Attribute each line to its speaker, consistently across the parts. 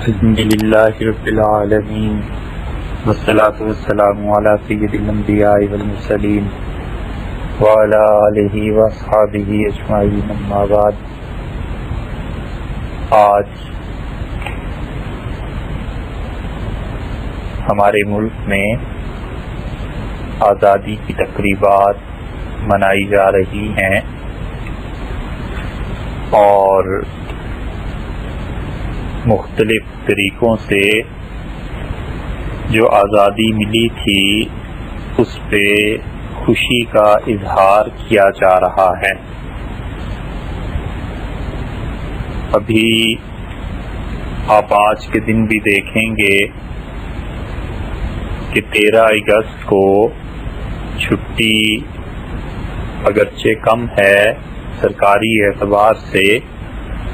Speaker 1: الحمدللہ رب العالمین والصلاة والسلام علی سید الانبیاء والمرسلین وعلی آلہ واصحابہ اجمعین اما بعد۔ آج ہمارے ملک میں آزادی کی تقریبات منائی جا رہی ہیں اور مختلف طریقوں سے جو آزادی ملی تھی اس پہ خوشی کا اظہار کیا جا رہا ہے۔ ابھی آپ آج کے دن بھی دیکھیں گے کہ 13 اگست کو چھٹی اگرچہ کم ہے سرکاری اعتبار سے،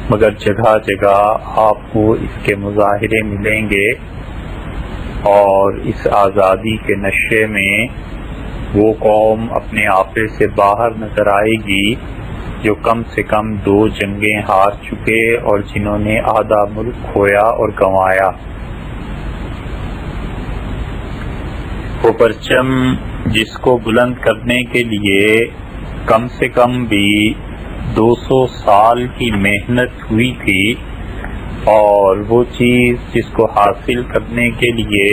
Speaker 1: مگر جگہ جگہ آپ کو اس کے مظاہرے ملیں گے اور اس آزادی کے نشے میں وہ قوم اپنے آپے سے باہر نظر آئے گی جو کم سے کم 2 جنگیں ہار چکے اور جنہوں نے آدھا ملک کھویا اور گنوایا۔ وہ پرچم جس کو بلند کرنے کے لیے کم سے کم بھی 200 سال کی محنت ہوئی تھی، اور وہ چیز جس کو حاصل کرنے کے لیے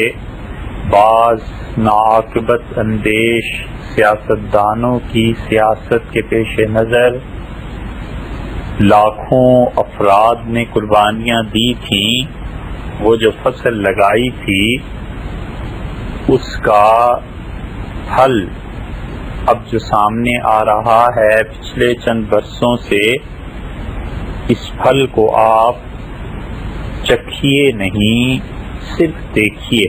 Speaker 1: بعض ناعاقبت اندیش سیاستدانوں کی سیاست کے پیش نظر لاکھوں افراد نے قربانیاں دی تھیں، وہ جو فصل لگائی تھی اس کا پھل اب جو سامنے آ رہا ہے پچھلے چند برسوں سے، اس پھل کو آپ چکھیے نہیں صرف دیکھیے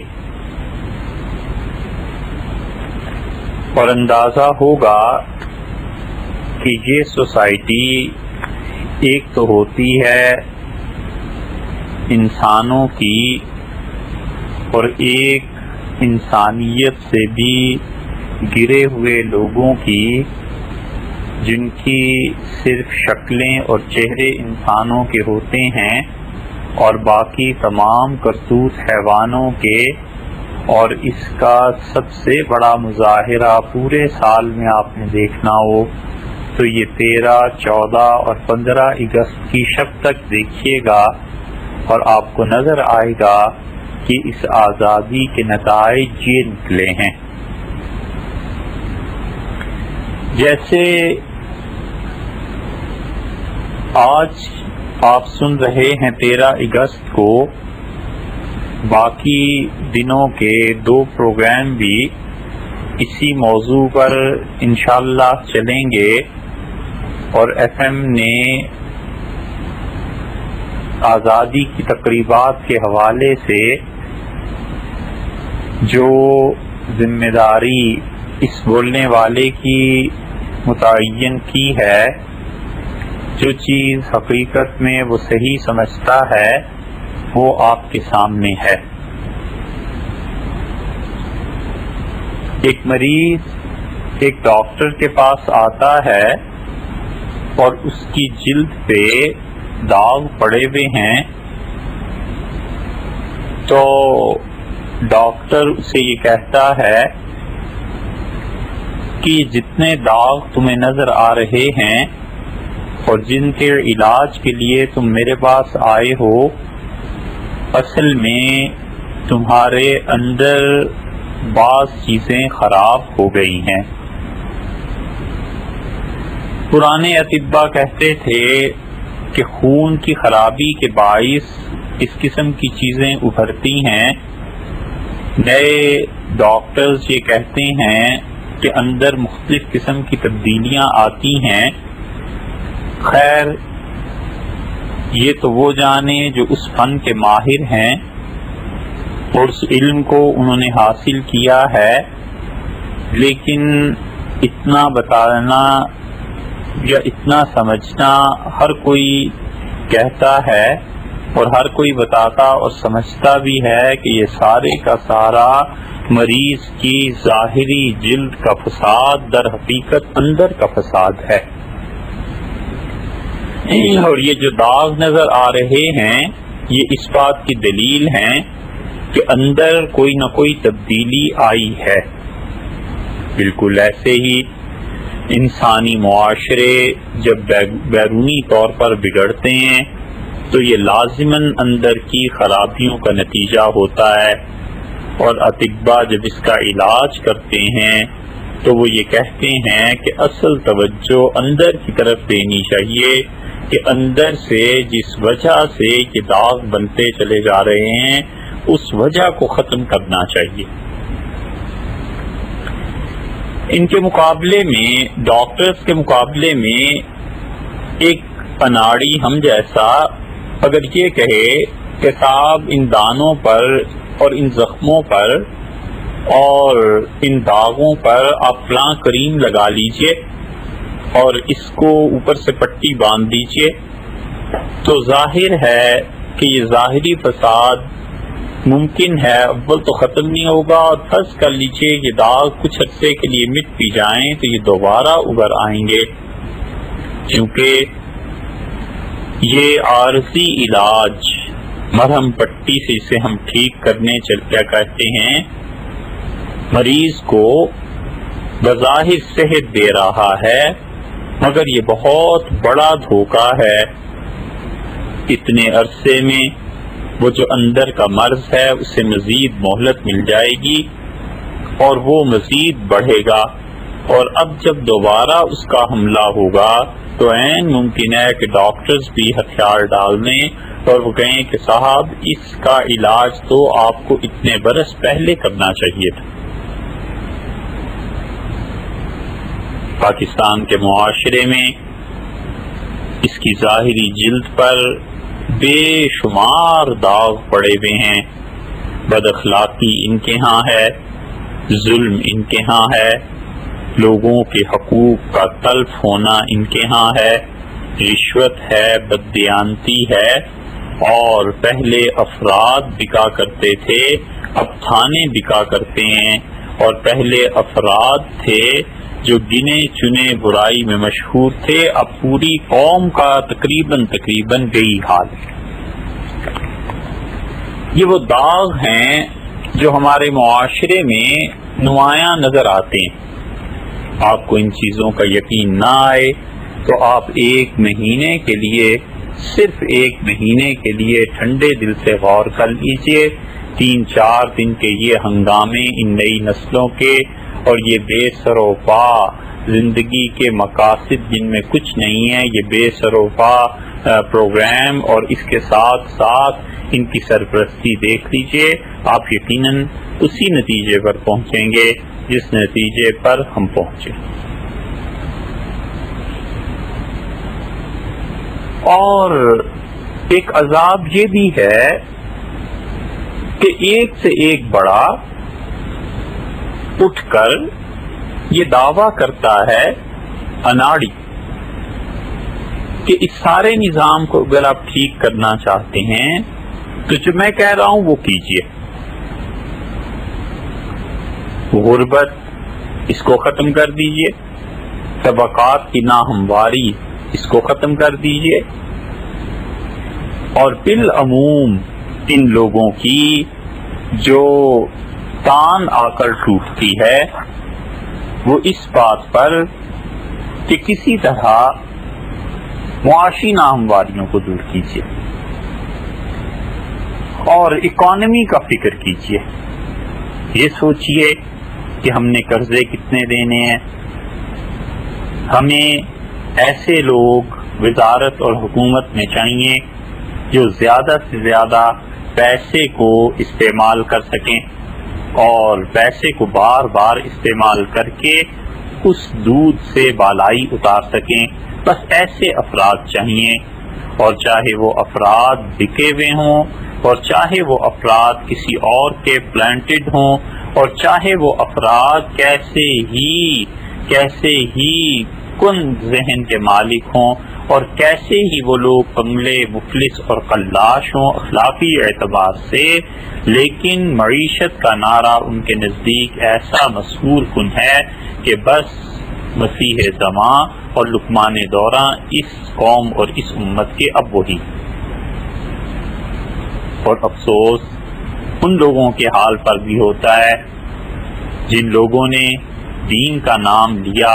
Speaker 1: اور اندازہ ہوگا کہ یہ سوسائٹی ایک تو ہوتی ہے انسانوں کی اور ایک انسانیت سے بھی گرے ہوئے لوگوں کی، جن کی صرف شکلیں اور چہرے انسانوں کے ہوتے ہیں اور باقی تمام کرتوت حیوانوں کے، اور اس کا سب سے بڑا مظاہرہ پورے سال میں آپ نے دیکھنا ہو تو یہ 13، 14 اور 15 اگست کی شب تک دیکھیے گا اور آپ کو نظر آئے گا کہ اس آزادی کے نتائج یہ نکلے ہیں۔ جیسے آج آپ سن رہے ہیں 13 اگست کو، باقی دنوں کے 2 پروگرام بھی اسی موضوع پر انشاءاللہ چلیں گے، اور ایف ایم نے آزادی کی تقریبات کے حوالے سے جو ذمہ داری اس بولنے والے کی متعین کی ہے، جو چیز حقیقت میں وہ صحیح سمجھتا ہے وہ آپ کے سامنے ہے۔ ایک مریض ایک ڈاکٹر کے پاس آتا ہے اور اس کی جلد پہ داغ پڑے ہوئے ہیں، تو ڈاکٹر اسے یہ کہتا ہے کہ جتنے داغ تمہیں نظر آ رہے ہیں اور جن کے علاج کے لیے تم میرے پاس آئے ہو، اصل میں تمہارے اندر بعض چیزیں خراب ہو گئی ہیں۔ پرانے اطباء کہتے تھے کہ خون کی خرابی کے باعث اس قسم کی چیزیں ابھرتی ہیں، نئے ڈاکٹرز یہ کہتے ہیں کہ اندر مختلف قسم کی تبدیلیاں آتی ہیں۔ خیر، یہ تو وہ جانے جو اس فن کے ماہر ہیں اور اس علم کو انہوں نے حاصل کیا ہے، لیکن اتنا بتانا یا اتنا سمجھنا ہر کوئی کہتا ہے اور ہر کوئی بتاتا اور سمجھتا بھی ہے کہ یہ سارے کا سارا مریض کی ظاہری جلد کا فساد در حقیقت اندر کا فساد ہے۔ اور یہ جو داغ نظر آ رہے ہیں یہ اس بات کی دلیل ہیں کہ اندر کوئی نہ کوئی تبدیلی آئی ہے۔ بالکل ایسے ہی انسانی معاشرے جب بیرونی طور پر بگڑتے ہیں تو یہ لازماً اندر کی خرابیوں کا نتیجہ ہوتا ہے، اور اطباء جب اس کا علاج کرتے ہیں تو وہ یہ کہتے ہیں کہ اصل توجہ اندر کی طرف دینی چاہیے، کہ اندر سے جس وجہ سے یہ داغ بنتے چلے جا رہے ہیں اس وجہ کو ختم کرنا چاہیے۔ ان کے مقابلے میں، ڈاکٹرز کے مقابلے میں، ایک اناڑی ہم جیسا اگر یہ کہے کہ صاحب ان دانوں پر اور ان زخموں پر اور ان داغوں پر آپ فلاں کریم لگا لیجئے اور اس کو اوپر سے پٹی باندھ دیجئے، تو ظاہر ہے کہ یہ ظاہری فساد ممکن ہے اول تو ختم نہیں ہوگا، اور فرض کر لیجئے یہ داغ کچھ عرصے کے لیے مٹ بھی جائیں تو یہ دوبارہ ابھر آئیں گے، کیونکہ یہ عارضی علاج مرہم پٹی سے اسے ہم ٹھیک کرنے کیا کہتے ہیں، مریض کو بظاہر صحت دے رہا ہے مگر یہ بہت بڑا دھوکہ ہے۔ اتنے عرصے میں وہ جو اندر کا مرض ہے اسے مزید مہلت مل جائے گی اور وہ مزید بڑھے گا، اور اب جب دوبارہ اس کا حملہ ہوگا تو عین ممکن ہے کہ ڈاکٹرز بھی ہتھیار ڈال دیں اور وہ کہیں کہ صاحب اس کا علاج تو آپ کو اتنے برس پہلے کرنا چاہیے تھا۔ پاکستان کے معاشرے میں اس کی ظاہری جلد پر بے شمار داغ پڑے ہوئے ہیں، بد اخلاقی ان کے ہاں ہے، ظلم ان کے ہاں ہے، لوگوں کے حقوق کا تلف ہونا ان کے ہاں ہے، رشوت ہے، بددیانتی ہے، اور پہلے افراد بکا کرتے تھے اب تھانے بکا کرتے ہیں، اور پہلے افراد تھے جو گنے چنے برائی میں مشہور تھے اب پوری قوم کا تقریباً یہی حال ہے۔ یہ وہ داغ ہیں جو ہمارے معاشرے میں نمایاں نظر آتے ہیں۔ آپ کو ان چیزوں کا یقین نہ آئے تو آپ ایک مہینے کے لیے، صرف ایک مہینے کے لیے ٹھنڈے دل سے غور کر لیجئے۔ 3-4 دن کے یہ ہنگامے ان نئی نسلوں کے اور یہ بے سر و پا زندگی کے مقاصد جن میں کچھ نہیں ہے، یہ بے سر و پا پروگرام اور اس کے ساتھ ساتھ ان کی سرپرستی دیکھ لیجئے، آپ یقیناً اسی نتیجے پر پہنچیں گے جس نتیجے پر ہم پہنچے۔ اور ایک عذاب یہ بھی ہے کہ ایک سے ایک بڑا اٹھ کر یہ دعویٰ کرتا ہے اناڑی کہ اس سارے نظام کو اگر آپ ٹھیک کرنا چاہتے ہیں تو جو میں کہہ رہا ہوں وہ کیجئے۔ غربت اس کو ختم کر دیجئے، طبقات کی ناہمواری اس کو ختم کر دیجئے، اور بالعموم ان لوگوں کی جو تان آ کر ٹوٹتی ہے وہ اس بات پر کہ کسی طرح معاشی ناہمواریوں کو دور کیجیے اور اکانومی کا فکر کیجیے۔ یہ سوچئے کہ ہم نے قرضے کتنے دینے ہیں، ہمیں ایسے لوگ وزارت اور حکومت میں چاہیے جو زیادہ سے زیادہ پیسے کو استعمال کر سکیں اور پیسے کو بار بار استعمال کر کے اس دودھ سے بالائی اتار سکیں۔ بس ایسے افراد چاہیے، اور چاہے وہ افراد بکے ہوئے ہوں، اور چاہے وہ افراد کسی اور کے پلانٹڈ ہوں، اور چاہے وہ افراد کیسے ہی کن ذہن کے مالک ہوں، اور کیسے ہی وہ لوگ کملے مفلس اور قلاش ہوں اخلاقی اعتبار سے، لیکن معیشت کا نعرہ ان کے نزدیک ایسا مسحور کن ہے کہ بس مسیح زماں اور لقمان دوراں اس قوم اور اس امت کے اب وہی۔ اور افسوس ان لوگوں کے حال پر بھی ہوتا ہے جن لوگوں نے دین کا نام لیا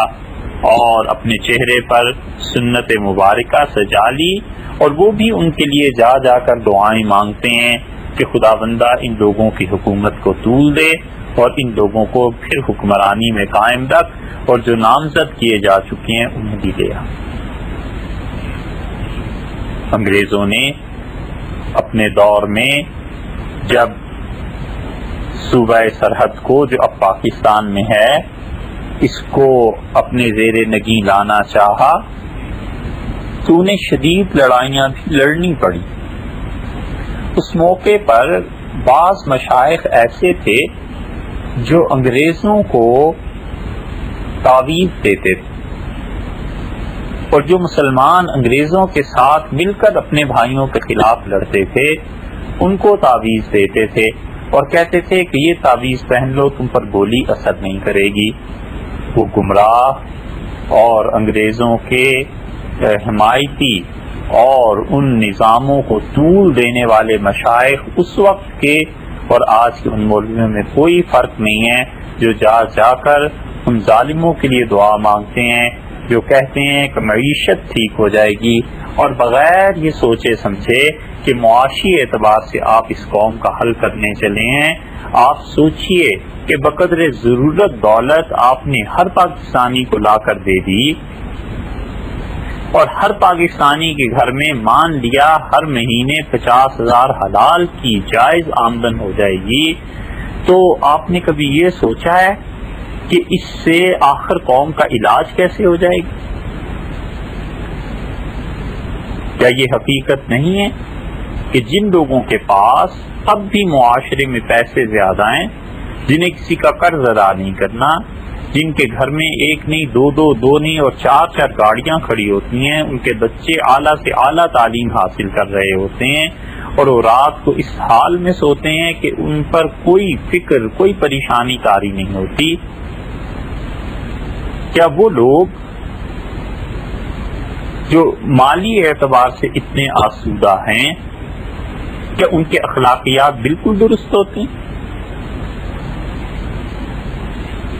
Speaker 1: اور اپنے چہرے پر سنت مبارکہ سجا لی، اور وہ بھی ان کے لیے جا جا کر دعائیں مانگتے ہیں کہ خدا بندہ ان لوگوں کی حکومت کو طول دے اور ان لوگوں کو پھر حکمرانی میں قائم رکھ، اور جو نامزد کیے جا چکے ہیں انہیں بھی دے۔ انگریزوں نے اپنے دور میں جب صوبہ سرحد کو جو اب پاکستان میں ہے اس کو اپنے زیر نگی لانا چاہا تو انہیں شدید لڑائیاں بھی لڑنی پڑی۔ اس موقع پر بعض مشائخ ایسے تھے جو انگریزوں کو تعویذ دیتے تھے، اور جو مسلمان انگریزوں کے ساتھ مل کر اپنے بھائیوں کے خلاف لڑتے تھے ان کو تعویذ دیتے تھے اور کہتے تھے کہ یہ تعویذ پہن لو، تم پر گولی اثر نہیں کرے گی۔ وہ گمراہ اور انگریزوں کے حمایتی اور ان نظاموں کو طول دینے والے مشائخ اس وقت کے اور آج کے ان مولویوں میں کوئی فرق نہیں ہے جو جا جا کر ان ظالموں کے لیے دعا مانگتے ہیں، جو کہتے ہیں کہ معیشت ٹھیک ہو جائے گی، اور بغیر یہ سوچے سمجھے کہ معاشی اعتبار سے آپ اس قوم کا حل کرنے چلے ہیں۔ آپ سوچئے کہ بقدر ضرورت دولت آپ نے ہر پاکستانی کو لا کر دے دی، اور ہر پاکستانی کے گھر میں مان لیا ہر مہینے 50,000 حلال کی جائز آمدن ہو جائے گی، تو آپ نے کبھی یہ سوچا ہے کہ اس سے آخر قوم کا علاج کیسے ہو جائے گا؟ کیا یہ حقیقت نہیں ہے کہ جن لوگوں کے پاس اب بھی معاشرے میں پیسے زیادہ ہیں، جنہیں کسی کا قرض ادا نہیں کرنا، جن کے گھر میں ایک نہیں دو نہیں اور 4 گاڑیاں کھڑی ہوتی ہیں، ان کے بچے اعلیٰ سے اعلیٰ تعلیم حاصل کر رہے ہوتے ہیں اور وہ رات کو اس حال میں سوتے ہیں کہ ان پر کوئی فکر کوئی پریشانی طاری نہیں ہوتی، کیا وہ لوگ جو مالی اعتبار سے اتنے آسودہ ہیں کیا ان کے اخلاقیات بالکل درست ہوتے ہیں؟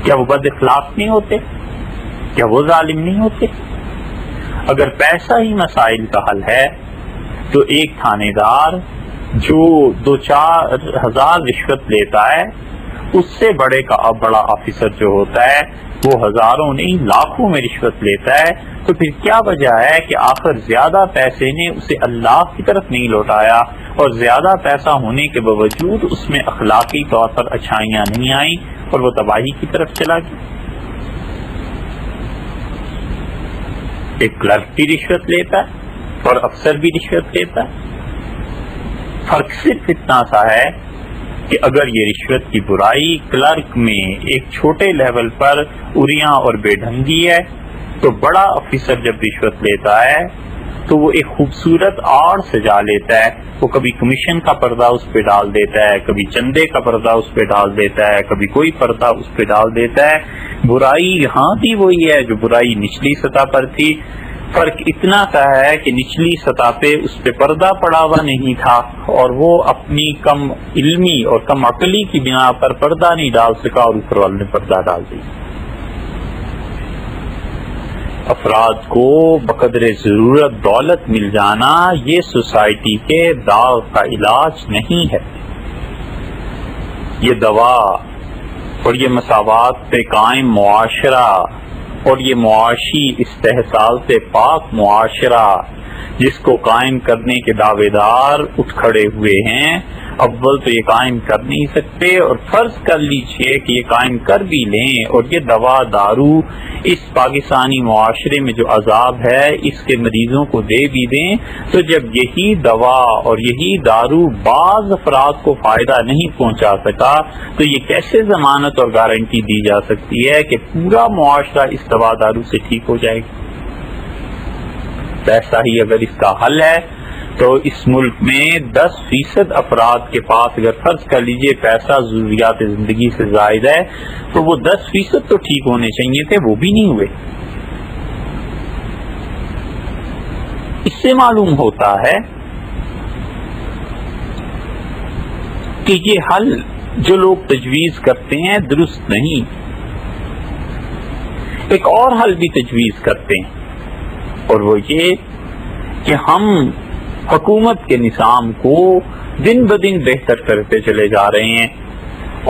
Speaker 1: کیا وہ بد اخلاق نہیں ہوتے؟ کیا وہ ظالم نہیں ہوتے؟ اگر پیسہ ہی مسائل کا حل ہے تو ایک تھانے دار جو 2-4 ہزار رشوت لیتا ہے اس سے بڑا آفیسر جو ہوتا ہے وہ ہزاروں نہیں لاکھوں میں رشوت لیتا ہے، تو پھر کیا وجہ ہے کہ آخر زیادہ پیسے نے اسے اللہ کی طرف نہیں لوٹایا اور زیادہ پیسہ ہونے کے باوجود اس میں اخلاقی طور پر اچھائیاں نہیں آئیں اور وہ تباہی کی طرف چلا گیا؟ ایک کلرک بھی رشوت لیتا ہے اور افسر بھی رشوت لیتا ہے، فرق صرف اتنا سا ہے کہ اگر یہ رشوت کی برائی کلرک میں ایک چھوٹے لیول پر اریاں اور بے ڈھنگی ہے، تو بڑا آفیسر جب رشوت لیتا ہے تو وہ ایک خوبصورت آڑ سجا لیتا ہے، وہ کبھی کمیشن کا پردہ اس پہ ڈال دیتا ہے، کبھی چندے کا پردہ اس پہ ڈال دیتا ہے، کبھی کوئی پردہ اس پہ ڈال دیتا ہے۔ برائی یہاں بھی وہی ہے جو برائی نچلی سطح پر تھی، فرق اتنا سا ہے کہ نچلی سطح پہ اس پہ پردہ پڑا ہوا نہیں تھا اور وہ اپنی کم علمی اور کم عقلی کی بنا پر پردہ نہیں ڈال سکا اور اوپر والے نے پردہ ڈال دی۔ افراد کو بقدر ضرورت دولت مل جانا یہ سوسائٹی کے داغ کا علاج نہیں ہے، یہ دوا اور یہ مساوات پہ قائم معاشرہ اور یہ معاشی استحصال سے پاک معاشرہ جس کو قائم کرنے کے دعوے دار اٹھ کھڑے ہوئے ہیں، اول تو یہ قائم کر نہیں سکتے، اور فرض کر لیجئے کہ یہ قائم کر بھی لیں اور یہ دوا دارو اس پاکستانی معاشرے میں جو عذاب ہے اس کے مریضوں کو دے بھی دیں، تو جب یہی دوا اور یہی دارو بعض افراد کو فائدہ نہیں پہنچا سکا تو یہ کیسے ضمانت اور گارنٹی دی جا سکتی ہے کہ پورا معاشرہ اس دوا دارو سے ٹھیک ہو جائے گا؟ پیسہ ہی اگر اس کا حل ہے تو اس ملک میں 10% افراد کے پاس اگر فرض کر لیجئے پیسہ ضروریات زندگی سے زائد ہے تو وہ 10% تو ٹھیک ہونے چاہیے تھے، وہ بھی نہیں ہوئے۔ اس سے معلوم ہوتا ہے کہ یہ حل جو لوگ تجویز کرتے ہیں درست نہیں، ایک اور حل بھی تجویز کرتے ہیں، اور وہ یہ کہ ہم حکومت کے نظام کو دن بدن بہتر کرتے چلے جا رہے ہیں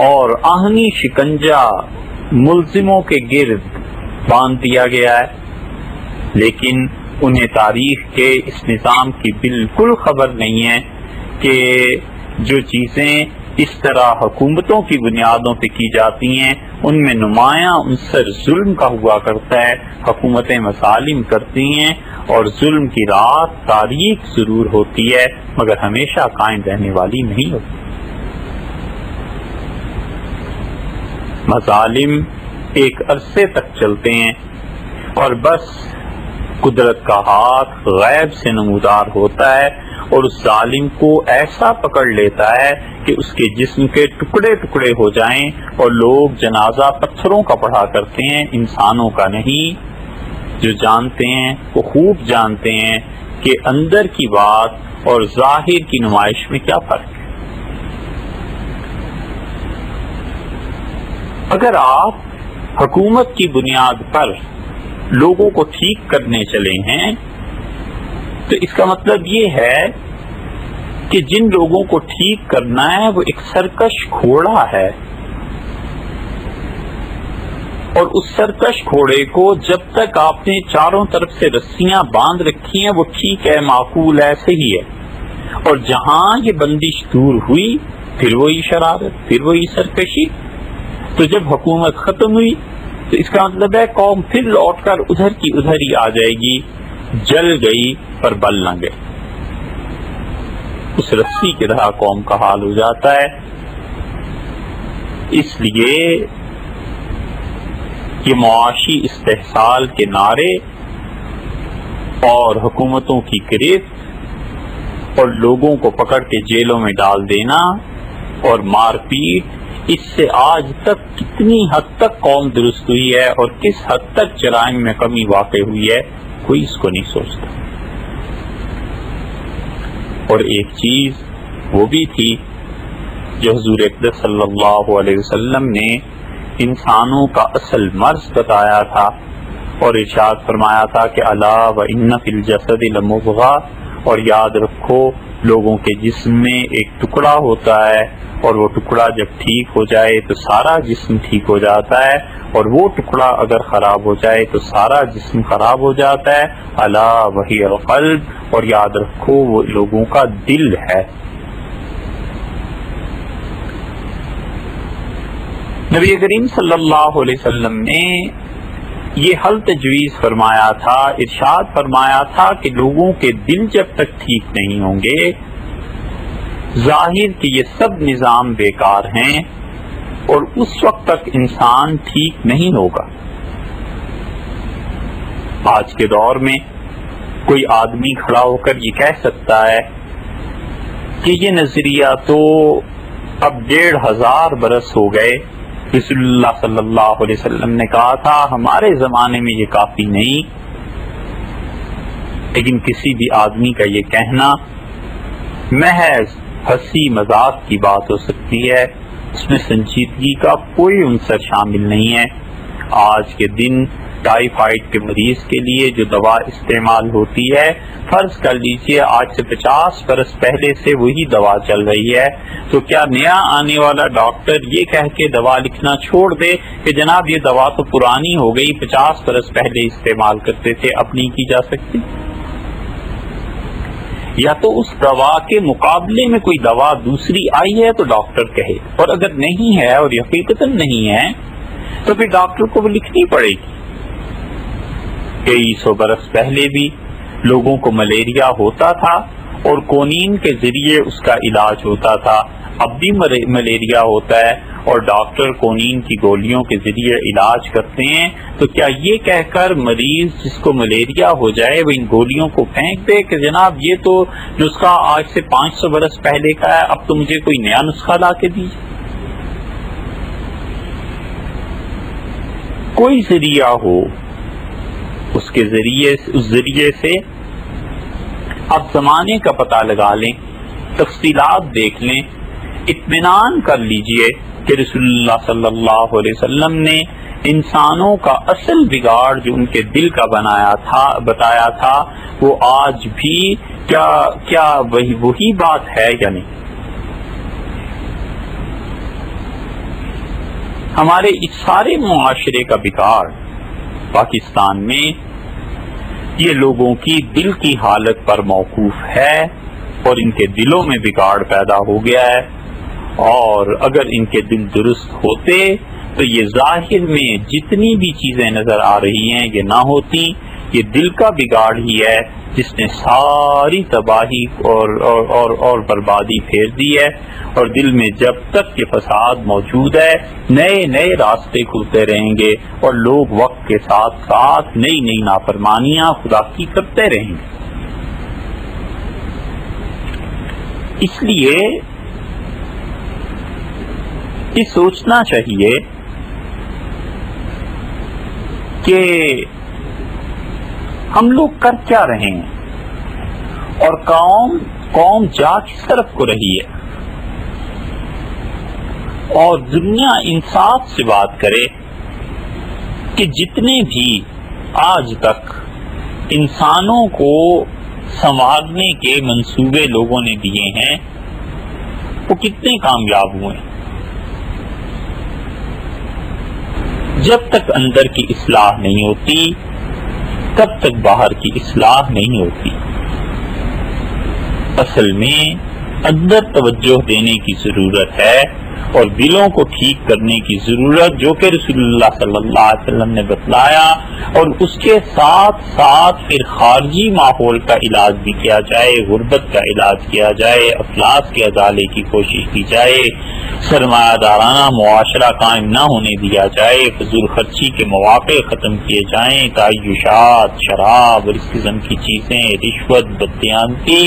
Speaker 1: اور آہنی شکنجہ ملزموں کے گرد باندھ دیا گیا ہے، لیکن انہیں تاریخ کے اس نظام کی بالکل خبر نہیں ہے کہ جو چیزیں اس طرح حکومتوں کی بنیادوں پہ کی جاتی ہیں ان میں نمایاں عنصر ظلم کا ہوا کرتا ہے، حکومتیں مظالم کرتی ہیں اور ظلم کی رات تاریخ ضرور ہوتی ہے مگر ہمیشہ قائم رہنے والی نہیں ہوتی۔ مظالم ایک عرصے تک چلتے ہیں اور بس قدرت کا ہاتھ غیب سے نمودار ہوتا ہے اور اس ظالم کو ایسا پکڑ لیتا ہے کہ اس کے جسم کے ٹکڑے ٹکڑے ہو جائیں، اور لوگ جنازہ پتھروں کا پڑھا کرتے ہیں، انسانوں کا نہیں۔ جو جانتے ہیں وہ خوب جانتے ہیں کہ اندر کی بات اور ظاہر کی نمائش میں کیا فرق ہے۔ اگر آپ حکومت کی بنیاد پر لوگوں کو ٹھیک کرنے چلے ہیں تو اس کا مطلب یہ ہے کہ جن لوگوں کو ٹھیک کرنا ہے وہ ایک سرکش گھوڑا ہے، اور اس سرکش گھوڑے کو جب تک آپ نے چاروں طرف سے رسیاں باندھ رکھی ہیں وہ ٹھیک ہے، معقول ہے، صحیح ہے، اور جہاں یہ بندش دور ہوئی پھر وہی شرارت، پھر وہی سرکشی۔ تو جب حکومت ختم ہوئی تو اس کا مطلب ہے قوم پھر لوٹ کر ادھر کی ادھر ہی آ جائے گی، جل گئی پر بل نہ گئے، اس رسی کی طرح قوم کا حال ہو جاتا ہے۔ اس لیے یہ معاشی استحصال کے نعرے اور حکومتوں کی گرفت اور لوگوں کو پکڑ کے جیلوں میں ڈال دینا اور مار پیٹ، اس سے آج تک کتنی حد تک قوم درست ہوئی ہے اور کس حد تک جرائم میں کمی واقع ہوئی ہے کوئی اس کو نہیں سوچتا۔ اور ایک چیز وہ بھی تھی جو حضور اقدس صلی اللہ علیہ وسلم نے انسانوں کا اصل مرض بتایا تھا اور ارشاد فرمایا تھا کہ الا وان فی الجسد لمضغہ، اور یاد رکھو لوگوں کے جسم میں ایک ٹکڑا ہوتا ہے اور وہ ٹکڑا جب ٹھیک ہو جائے تو سارا جسم ٹھیک ہو جاتا ہے، اور وہ ٹکڑا اگر خراب ہو جائے تو سارا جسم خراب ہو جاتا ہے۔ الا وہی القلب، اور یاد رکھو وہ لوگوں کا دل ہے۔ نبی کریم صلی اللہ علیہ وسلم نے یہ حل تجویز فرمایا تھا، ارشاد فرمایا تھا کہ لوگوں کے دل جب تک ٹھیک نہیں ہوں گے ظاہر کہ یہ سب نظام بیکار ہیں، اور اس وقت تک انسان ٹھیک نہیں ہوگا۔ آج کے دور میں کوئی آدمی کھڑا ہو کر یہ کہہ سکتا ہے کہ یہ نظریہ تو اب 1500 برس ہو گئے، رسول اللہ صلی اللہ علیہ وسلم نے کہا تھا ہمارے زمانے میں یہ کافی نہیں۔ لیکن کسی بھی آدمی کا یہ کہنا محض ہنسی مذاق کی بات ہو سکتی ہے، اس میں سنجیدگی کا کوئی عنصر شامل نہیں ہے۔ آج کے دن ٹائیفائڈ کے مریض کے لیے جو دوا استعمال ہوتی ہے، فرض کر لیجئے آج سے 50 برس پہلے سے وہی دوا چل رہی ہے، تو کیا نیا آنے والا ڈاکٹر یہ کہہ کے دوا لکھنا چھوڑ دے کہ جناب یہ دوا تو پرانی ہو گئی، 50 برس پہلے استعمال کرتے تھے، اب نہیں کی جا سکتی؟ یا تو اس دوا کے مقابلے میں کوئی دوا دوسری آئی ہے تو ڈاکٹر کہے، اور اگر نہیں ہے اور حقیقتاً نہیں ہے تو پھر ڈاکٹر کو وہ لکھنی پڑے گی۔ کئی سو برس پہلے بھی لوگوں کو ملیریا ہوتا تھا اور کونین کے ذریعے اس کا علاج ہوتا تھا، اب بھی ملیریا ہوتا ہے اور ڈاکٹر کونین کی گولیوں کے ذریعے علاج کرتے ہیں، تو کیا یہ کہہ کر مریض جس کو ملیریا ہو جائے وہ ان گولیوں کو پھینک دے کہ جناب یہ تو نسخہ آج سے 500 برس پہلے کا ہے، اب تو مجھے کوئی نیا نسخہ لا کے دیجیے؟ کوئی ذریعہ ہو اس ذریعے سے اب زمانے کا پتہ لگا لیں، تفصیلات دیکھ لیں، اطمینان کر لیجئے کہ رسول اللہ صلی اللہ علیہ وسلم نے انسانوں کا اصل بگاڑ جو ان کے دل کا بتایا تھا وہ آج بھی کیا وہی بات ہے یا نہیں. ہمارے اس سارے معاشرے کا بگاڑ پاکستان میں یہ لوگوں کی دل کی حالت پر موقوف ہے اور ان کے دلوں میں بگاڑ پیدا ہو گیا ہے. اور اگر ان کے دل درست ہوتے تو یہ ظاہر میں جتنی بھی چیزیں نظر آ رہی ہیں یہ نہ ہوتی. یہ دل کا بگاڑ ہی ہے جس نے ساری تباہی اور بربادی پھیر دی ہے. اور دل میں جب تک یہ فساد موجود ہے نئے نئے راستے کھلتے رہیں گے اور لوگ وقت کے ساتھ ساتھ نئی نئی نافرمانیاں خدا کی کرتے رہیں گے. اس لیے یہ سوچنا چاہیے کہ ہم لوگ کر کیا رہے ہیں اور قوم جا کس طرف کو رہی ہے. اور دنیا انصاف سے بات کرے کہ جتنے بھی آج تک انسانوں کو سنوارنے کے منصوبے لوگوں نے دیے ہیں وہ کتنے کامیاب ہوئے. جب تک اندر کی اصلاح نہیں ہوتی تب تک باہر کی اصلاح نہیں ہوتی. اصل میں اندر توجہ دینے کی ضرورت ہے اور دلوں کو ٹھیک کرنے کی ضرورت جو کہ رسول اللہ صلی اللہ علیہ وسلم نے بتلایا. اور اس کے ساتھ ساتھ پھر خارجی ماحول کا علاج بھی کیا جائے, غربت کا علاج کیا جائے, افلاس کے ازالے کی کوشش کی جائے, سرمایہ دارانہ معاشرہ قائم نہ ہونے دیا جائے, فضول خرچی کے مواقع ختم کیے جائیں, تعیشات, شراب اور اس قسم کی چیزیں, رشوت, بددیانتی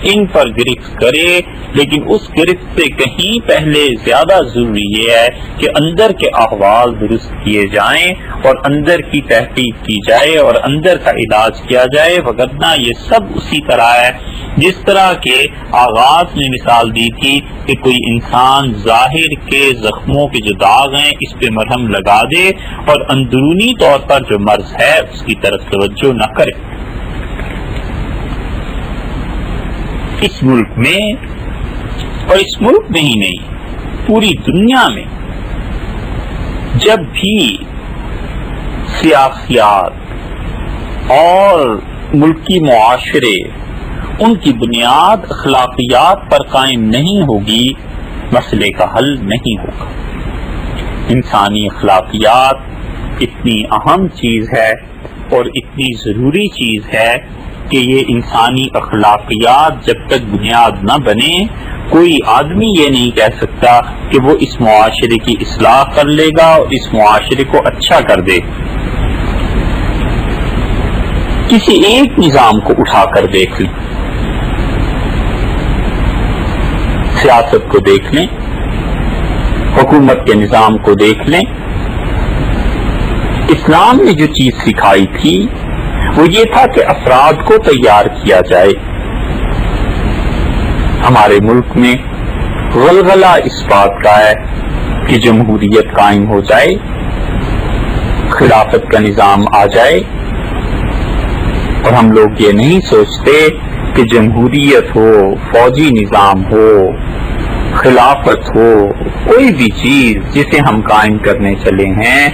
Speaker 1: ان پر گرفت کرے. لیکن اس گرفت سے کہیں پہلے زیادہ ضروری یہ ہے کہ اندر کے احوال درست کیے جائیں اور اندر کی تحقیق کی جائے اور اندر کا علاج کیا جائے. وگرنہ یہ سب اسی طرح ہے جس طرح کے آغاز میں مثال دی تھی کہ کوئی انسان ظاہر کے زخموں کے جو داغ ہیں اس پہ مرہم لگا دے اور اندرونی طور پر جو مرض ہے اس کی طرف توجہ نہ کرے. اس ملک میں اور اس ملک میں ہی نہیں پوری دنیا میں جب بھی سیاسیات اور ملکی معاشرے ان کی بنیاد اخلاقیات پر قائم نہیں ہوگی مسئلے کا حل نہیں ہوگا. انسانی اخلاقیات اتنی اہم چیز ہے اور اتنی ضروری چیز ہے کہ یہ انسانی اخلاقیات جب تک بنیاد نہ بنے کوئی آدمی یہ نہیں کہہ سکتا کہ وہ اس معاشرے کی اصلاح کر لے گا اور اس معاشرے کو اچھا کر دے. کسی ایک نظام کو اٹھا کر دیکھ لیں, سیاست کو دیکھ لیں, حکومت کے نظام کو دیکھ لیں. اسلام نے جو چیز سکھائی تھی وہ یہ تھا کہ افراد کو تیار کیا جائے. ہمارے ملک میں غلغلہ اس بات کا ہے کہ جمہوریت قائم ہو جائے, خلافت کا نظام آ جائے, اور ہم لوگ یہ نہیں سوچتے کہ جمہوریت ہو, فوجی نظام ہو, خلافت ہو, کوئی بھی چیز جسے ہم قائم کرنے چلے ہیں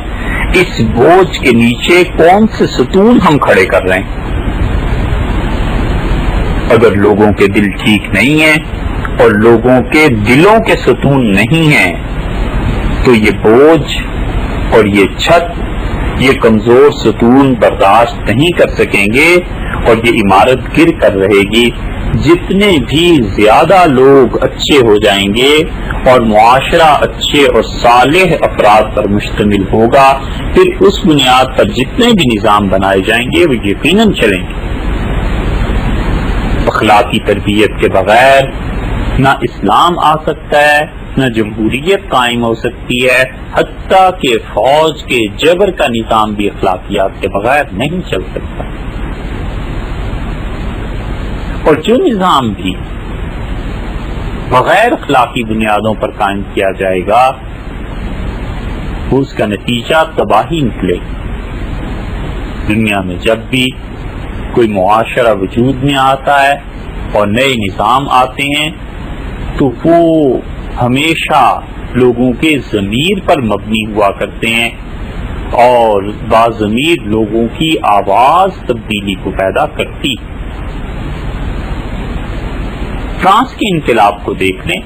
Speaker 1: اس بوجھ کے نیچے کون سے ستون ہم کھڑے کر رہے ہیں. اگر لوگوں کے دل ٹھیک نہیں ہیں اور لوگوں کے دلوں کے ستون نہیں ہیں تو یہ بوجھ اور یہ چھت, یہ کمزور ستون برداشت نہیں کر سکیں گے اور یہ عمارت گر کر رہے گی. جتنے بھی زیادہ لوگ اچھے ہو جائیں گے اور معاشرہ اچھے اور صالح افراد پر مشتمل ہوگا پھر اس بنیاد پر جتنے بھی نظام بنائے جائیں گے وہ یقیناً چلیں گے. اخلاقی تربیت کے بغیر نہ اسلام آ سکتا ہے نہ جمہوریت قائم ہو سکتی ہے, حتیٰ کہ فوج کے جبر کا نظام بھی اخلاقیات کے بغیر نہیں چل سکتا. اور جو نظام بھی بغیر اخلاقی بنیادوں پر قائم کیا جائے گا، اس کا نتیجہ تباہی نکلے گی۔ دنیا میں جب بھی کوئی معاشرہ وجود میں آتا ہے اور نئے نظام آتے ہیں تو وہ ہمیشہ لوگوں کے ضمیر پر مبنی ہوا کرتے ہیں، اور باضمیر لوگوں کی آواز تبدیلی کو پیدا کرتی۔ فرانس کے انقلاب کو دیکھ لیں،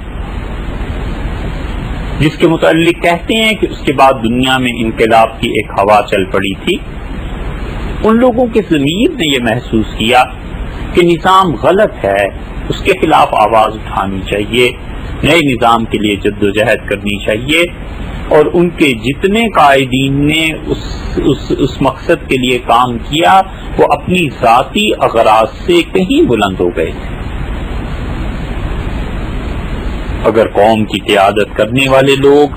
Speaker 1: جس کے متعلق کہتے ہیں کہ اس کے بعد دنیا میں انقلاب کی ایک ہوا چل پڑی تھی۔ ان لوگوں کے ضمیر نے یہ محسوس کیا کہ نظام غلط ہے، اس کے خلاف آواز اٹھانی چاہیے، نئے نظام کے لیے جدوجہد کرنی چاہیے، اور ان کے جتنے قائدین نے اس مقصد کے لیے کام کیا وہ اپنی ذاتی اغراض سے کہیں بلند ہو گئے تھے۔ اگر قوم کی قیادت کرنے والے لوگ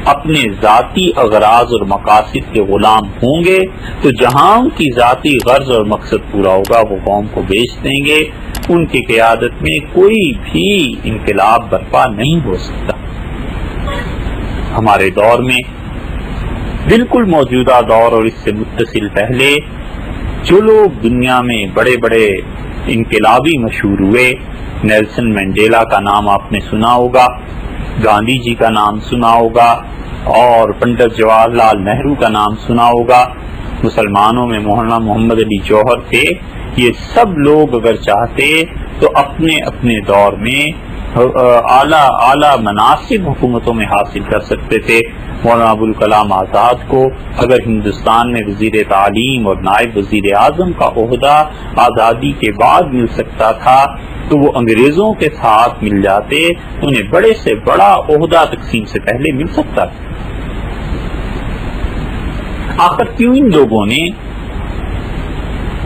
Speaker 1: اپنے ذاتی اغراض اور مقاصد کے غلام ہوں گے تو جہاں ان کی ذاتی غرض اور مقصد پورا ہوگا وہ قوم کو بیچ دیں گے۔ ان کی قیادت میں کوئی بھی انقلاب برپا نہیں ہو سکتا۔ ہمارے دور میں بالکل موجودہ دور اور اس سے متصل پہلے جو لوگ دنیا میں بڑے بڑے انقلابی مشہور ہوئے، نیلسن منڈیلا کا نام آپ نے سنا ہوگا، گاندھی جی کا نام سنا ہوگا، اور پنڈت جواہر لال نہرو کا نام سنا ہوگا۔ مسلمانوں میں مولانا محمد علی جوہر تھے۔ یہ سب لوگ اگر چاہتے تو اپنے اپنے دور میں اعلیٰ مناصب حکومتوں میں حاصل کر سکتے تھے۔ مولانا ابوالکلام آزاد کو اگر ہندوستان میں وزیر تعلیم اور نائب وزیر اعظم کا عہدہ آزادی کے بعد مل سکتا تھا تو وہ انگریزوں کے ساتھ مل جاتے، انہیں بڑے سے بڑا عہدہ تقسیم سے پہلے مل سکتا تھا۔ آخر کیوں ان لوگوں نے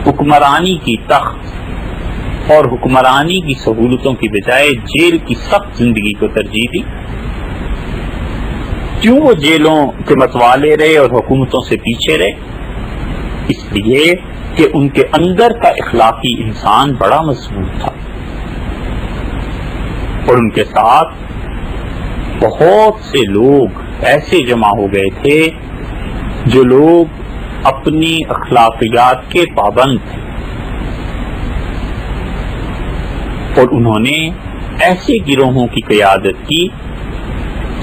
Speaker 1: حکمرانی کی تخت اور حکمرانی کی سہولتوں کی بجائے جیل کی سخت زندگی کو ترجیح دی؟ کیوں وہ جیلوں کے متوالے رہے اور حکومتوں سے پیچھے رہے؟ اس لیے کہ ان کے اندر کا اخلاقی انسان بڑا مضبوط تھا، اور ان کے ساتھ بہت سے لوگ ایسے جمع ہو گئے تھے جو لوگ اپنی اخلاقیات کے پابند تھے، اور انہوں نے ایسے گروہوں کی قیادت کی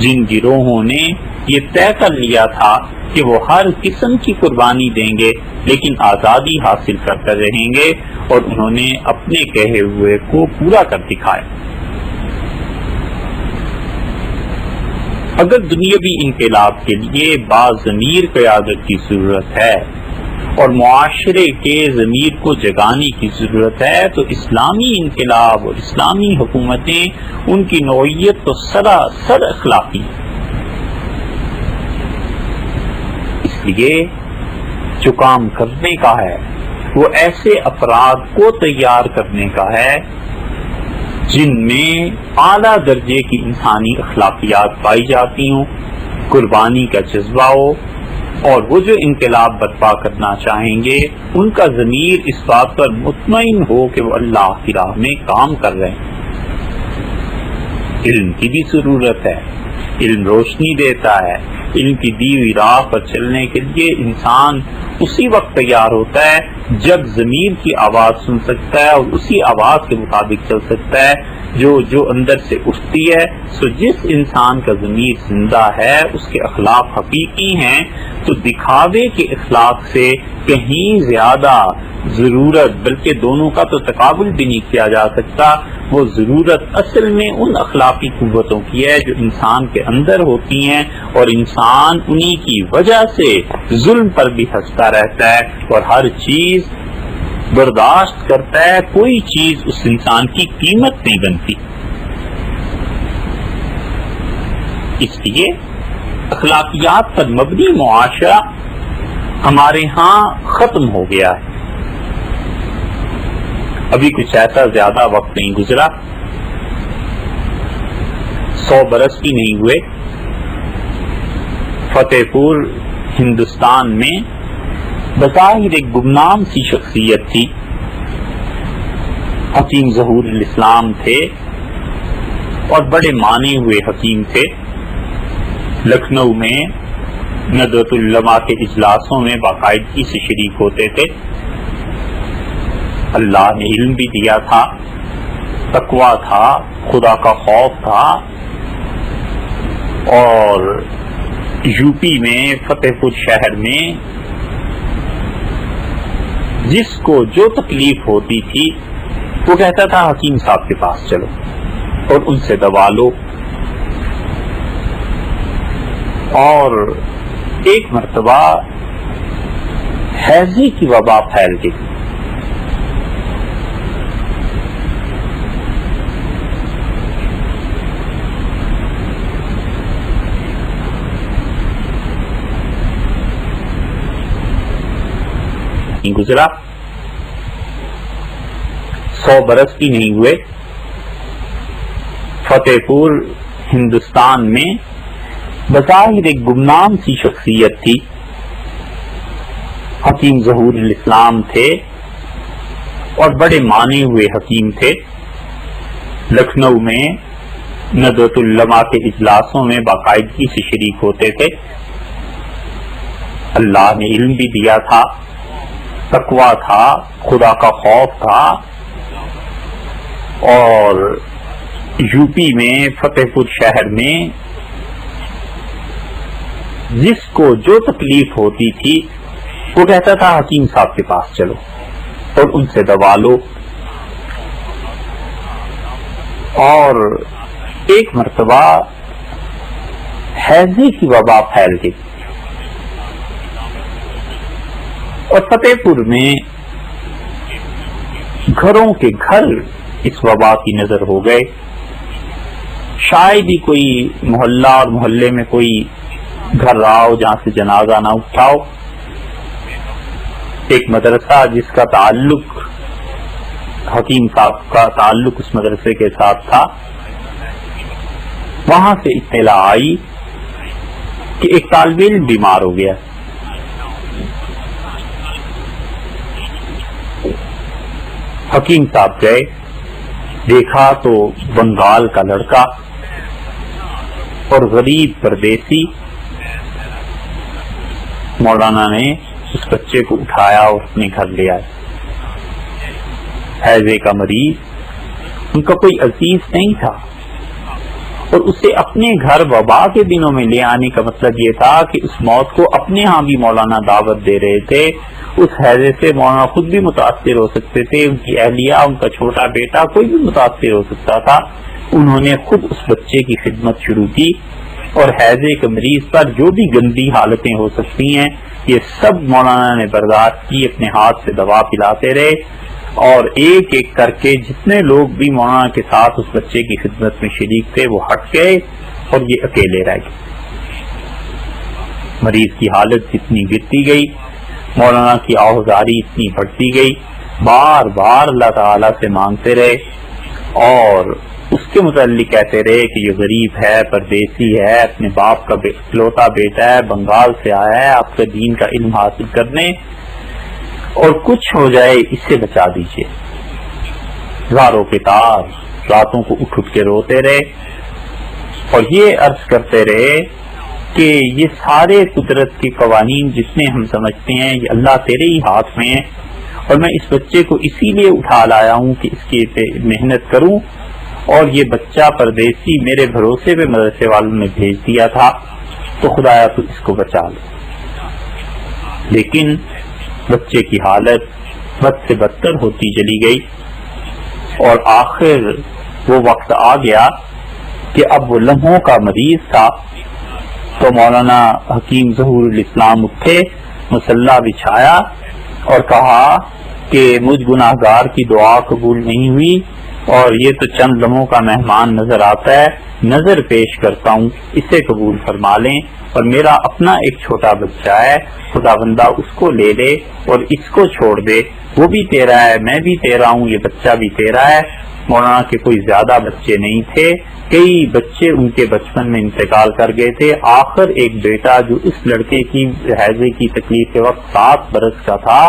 Speaker 1: جن گروہوں نے یہ طے کر لیا تھا کہ وہ ہر قسم کی قربانی دیں گے لیکن آزادی حاصل کرتے رہیں گے، اور انہوں نے اپنے کہے ہوئے کو پورا کر دکھایا۔ اگر دنیاوی انقلاب کے لیے باضمیر قیادت کی ضرورت ہے اور معاشرے کے ضمیر کو جگانے کی ضرورت ہے تو اسلامی انقلاب اور اسلامی حکومتیں ان کی نوعیت تو سراسر اخلاقی ہے۔ اس لیے جو کام کرنے کا ہے وہ ایسے افراد کو تیار کرنے کا ہے جن میں اعلیٰ درجے کی انسانی اخلاقیات پائی جاتی ہوں، قربانی کا جذبہ ہو، اور وہ جو انقلاب برپا کرنا چاہیں گے ان کا ضمیر اس بات پر مطمئن ہو کہ وہ اللہ کی راہ میں کام کر رہے ہیں۔ علم کی بھی ضرورت ہے، علم روشنی دیتا ہے۔ علم کی دی ہوئی راہ پر چلنے کے لیے انسان اسی وقت تیار ہوتا ہے جب ضمیر کی آواز سن سکتا ہے اور اسی آواز کے مطابق چل سکتا ہے جو اندر سے اٹھتی ہے۔ سو جس انسان کا ضمیر زندہ ہے اس کے اخلاق حقیقی ہیں، تو دکھاوے کے اخلاق سے کہیں زیادہ ضرورت، بلکہ دونوں کا تو تقابل بھی نہیں کیا جا سکتا، وہ ضرورت اصل میں ان اخلاقی قوتوں کی ہے جو انسان کے اندر ہوتی ہیں، اور انسان انہی کی وجہ سے ظلم پر بھی ہنستا رہتا ہے اور ہر چیز برداشت کرتا ہے، کوئی چیز اس انسان کی قیمت نہیں بنتی۔ اس لیے اخلاقیات پر مبنی معاشرہ ہمارے ہاں ختم ہو گیا ہے۔ ابھی کچھ ایسا زیادہ وقت نہیں گزرا، 100 برس بھی نہیں ہوئے، فتح پور ہندوستان میں بظاہر ایک گمنام سی شخصیت تھی، حکیم ظہور الاسلام تھے، اور بڑے مانے ہوئے حکیم تھے. لکھنؤ میں ندوۃ العلماء کے اجلاسوں میں باقاعدگی سے شریک ہوتے تھے. اللہ نے علم بھی دیا تھا، تقویٰ تھا، خدا کا خوف تھا. اور یو پی میں فتح پور شہر میں جس کو جو تکلیف ہوتی تھی وہ کہتا تھا حکیم صاحب کے پاس چلو اور ان سے دوا لو. اور ایک مرتبہ ہیضے کی وبا پھیل گئی. گزرا 100 برس بھی نہیں ہوئے. فتح پور ہندوستان میں بظاہر ایک گمنام سی شخصیت تھی. حکیم ظہور الاسلام تھے اور بڑے مانے ہوئے حکیم تھے. لکھنؤ میں ندوۃ العلماء کے اجلاسوں میں باقاعدگی سے شریک ہوتے تھے. اللہ نے علم بھی دیا تھا، تقویٰ تھا، خدا کا خوف تھا. اور یو پی میں فتح پور شہر میں جس کو جو تکلیف ہوتی تھی وہ کہتا تھا حکیم صاحب کے پاس چلو اور ان سے دوا لو. اور ایک مرتبہ ہیضے کی وبا پھیل گئی اور فتح پور میں گھروں کے گھر اس وبا کی نظر ہو گئے. شاید ہی کوئی محلہ اور محلے میں کوئی گھر رہا ہو جہاں سے جنازہ نہ اٹھاؤ. ایک مدرسہ جس کا تعلق حکیم صاحب کا تعلق اس مدرسے کے ساتھ تھا، وہاں سے اطلاع آئی کہ ایک طالب علم بیمار ہو گیا. حکیم صاحب گئے، دیکھا تو بنگال کا لڑکا اور غریب پردیسی. مولانا نے اس بچے کو اٹھایا اور اپنے گھر لے آئے. ہیضے کا مریض ان کا کوئی عزیز نہیں تھا اور اسے اپنے گھر وبا کے دنوں میں لے آنے کا مطلب یہ تھا کہ اس موت کو اپنے ہاں بھی مولانا دعوت دے رہے تھے. اس ہیضے سے مولانا خود بھی متاثر ہو سکتے تھے، ان کی اہلیہ، ان کا چھوٹا بیٹا، کوئی بھی متاثر ہو سکتا تھا. انہوں نے خود اس بچے کی خدمت شروع کی اور ہیضے کے مریض پر جو بھی گندی حالتیں ہو سکتی ہیں یہ سب مولانا نے برداشت کی. اپنے ہاتھ سے دوا پلاتے رہے اور ایک ایک کر کے جتنے لوگ بھی مولانا کے ساتھ اس بچے کی خدمت میں شریک تھے وہ ہٹ گئے اور یہ اکیلے رہ گئے. مریض کی حالت جتنی گرتی گئی، مولانا کی آہوزاری اتنی بڑھتی گئی. بار بار اللہ تعالیٰ سے مانگتے رہے اور اس کے متعلق کہتے رہے کہ یہ غریب ہے، پردیسی ہے، اپنے باپ کا اکلوتا بیٹا ہے، بنگال سے آیا ہے آپ کا دین کا علم حاصل کرنے، اور کچھ ہو جائے اس سے بچا دیجیے. زاروں کے تار راتوں کو اٹھ اٹھ کے روتے رہے اور یہ عرض کرتے رہے کہ یہ سارے قدرت کے قوانین جتنے ہم سمجھتے ہیں یہ اللہ تیرے ہی ہاتھ میں ہیں، اور میں اس بچے کو اسی لیے اٹھا لایا ہوں کہ اس کی محنت کروں، اور یہ بچہ پردیسی میرے بھروسے پہ مدرسے والوں نے بھیج دیا تھا، تو خدایا تو اس کو بچا لے. لیکن بچے کی حالت بد سے بدتر ہوتی چلی گئی اور آخر وہ وقت آ گیا کہ اب وہ لمحوں کا مریض تھا. تو مولانا حکیم ظہور الاسلام اٹھے، مصلی بچھایا اور کہا کہ مجھ گناہگار کی دعا قبول نہیں ہوئی اور یہ تو چند لمحوں کا مہمان نظر آتا ہے، نظر پیش کرتا ہوں، اسے قبول فرما لیں، اور میرا اپنا ایک چھوٹا بچہ ہے، خدا بندہ اس کو لے لے اور اس کو چھوڑ دے، وہ بھی تیرا ہے، میں بھی تیرا ہوں، یہ بچہ بھی تیرا ہے، مولانا کے کوئی زیادہ بچے نہیں تھے، کئی بچے ان کے بچپن میں انتقال کر گئے تھے. آخر ایک بیٹا جو اس لڑکے کی حیضے کی تکلیف کے وقت 7 برس کا تھا،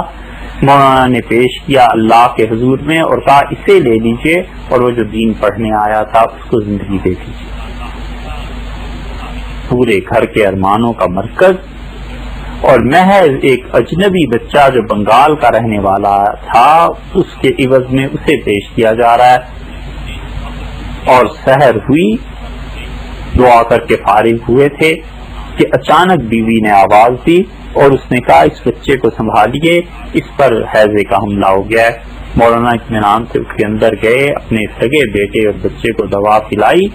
Speaker 1: مولانا نے پیش کیا اللہ کے حضور میں اور کہا اسے لے لیجئے اور وہ جو دین پڑھنے آیا تھا اس کو زندگی دے دیجیے. پورے گھر کے ارمانوں کا مرکز، اور محض ایک اجنبی بچہ جو بنگال کا رہنے والا تھا اس کے عوض میں اسے پیش کیا جا رہا ہے. اور سحر ہوئی، دعا کر کے فارغ ہوئے تھے کہ اچانک بیوی نے آواز دی اور اس نے کہا اس بچے کو سنبھالیے، اس پر حیضے کا حملہ ہو گیا ہے. مولانا اطمینان سے اس کے اندر گئے، اپنے سگے بیٹے اور بچے کو دوا پلائی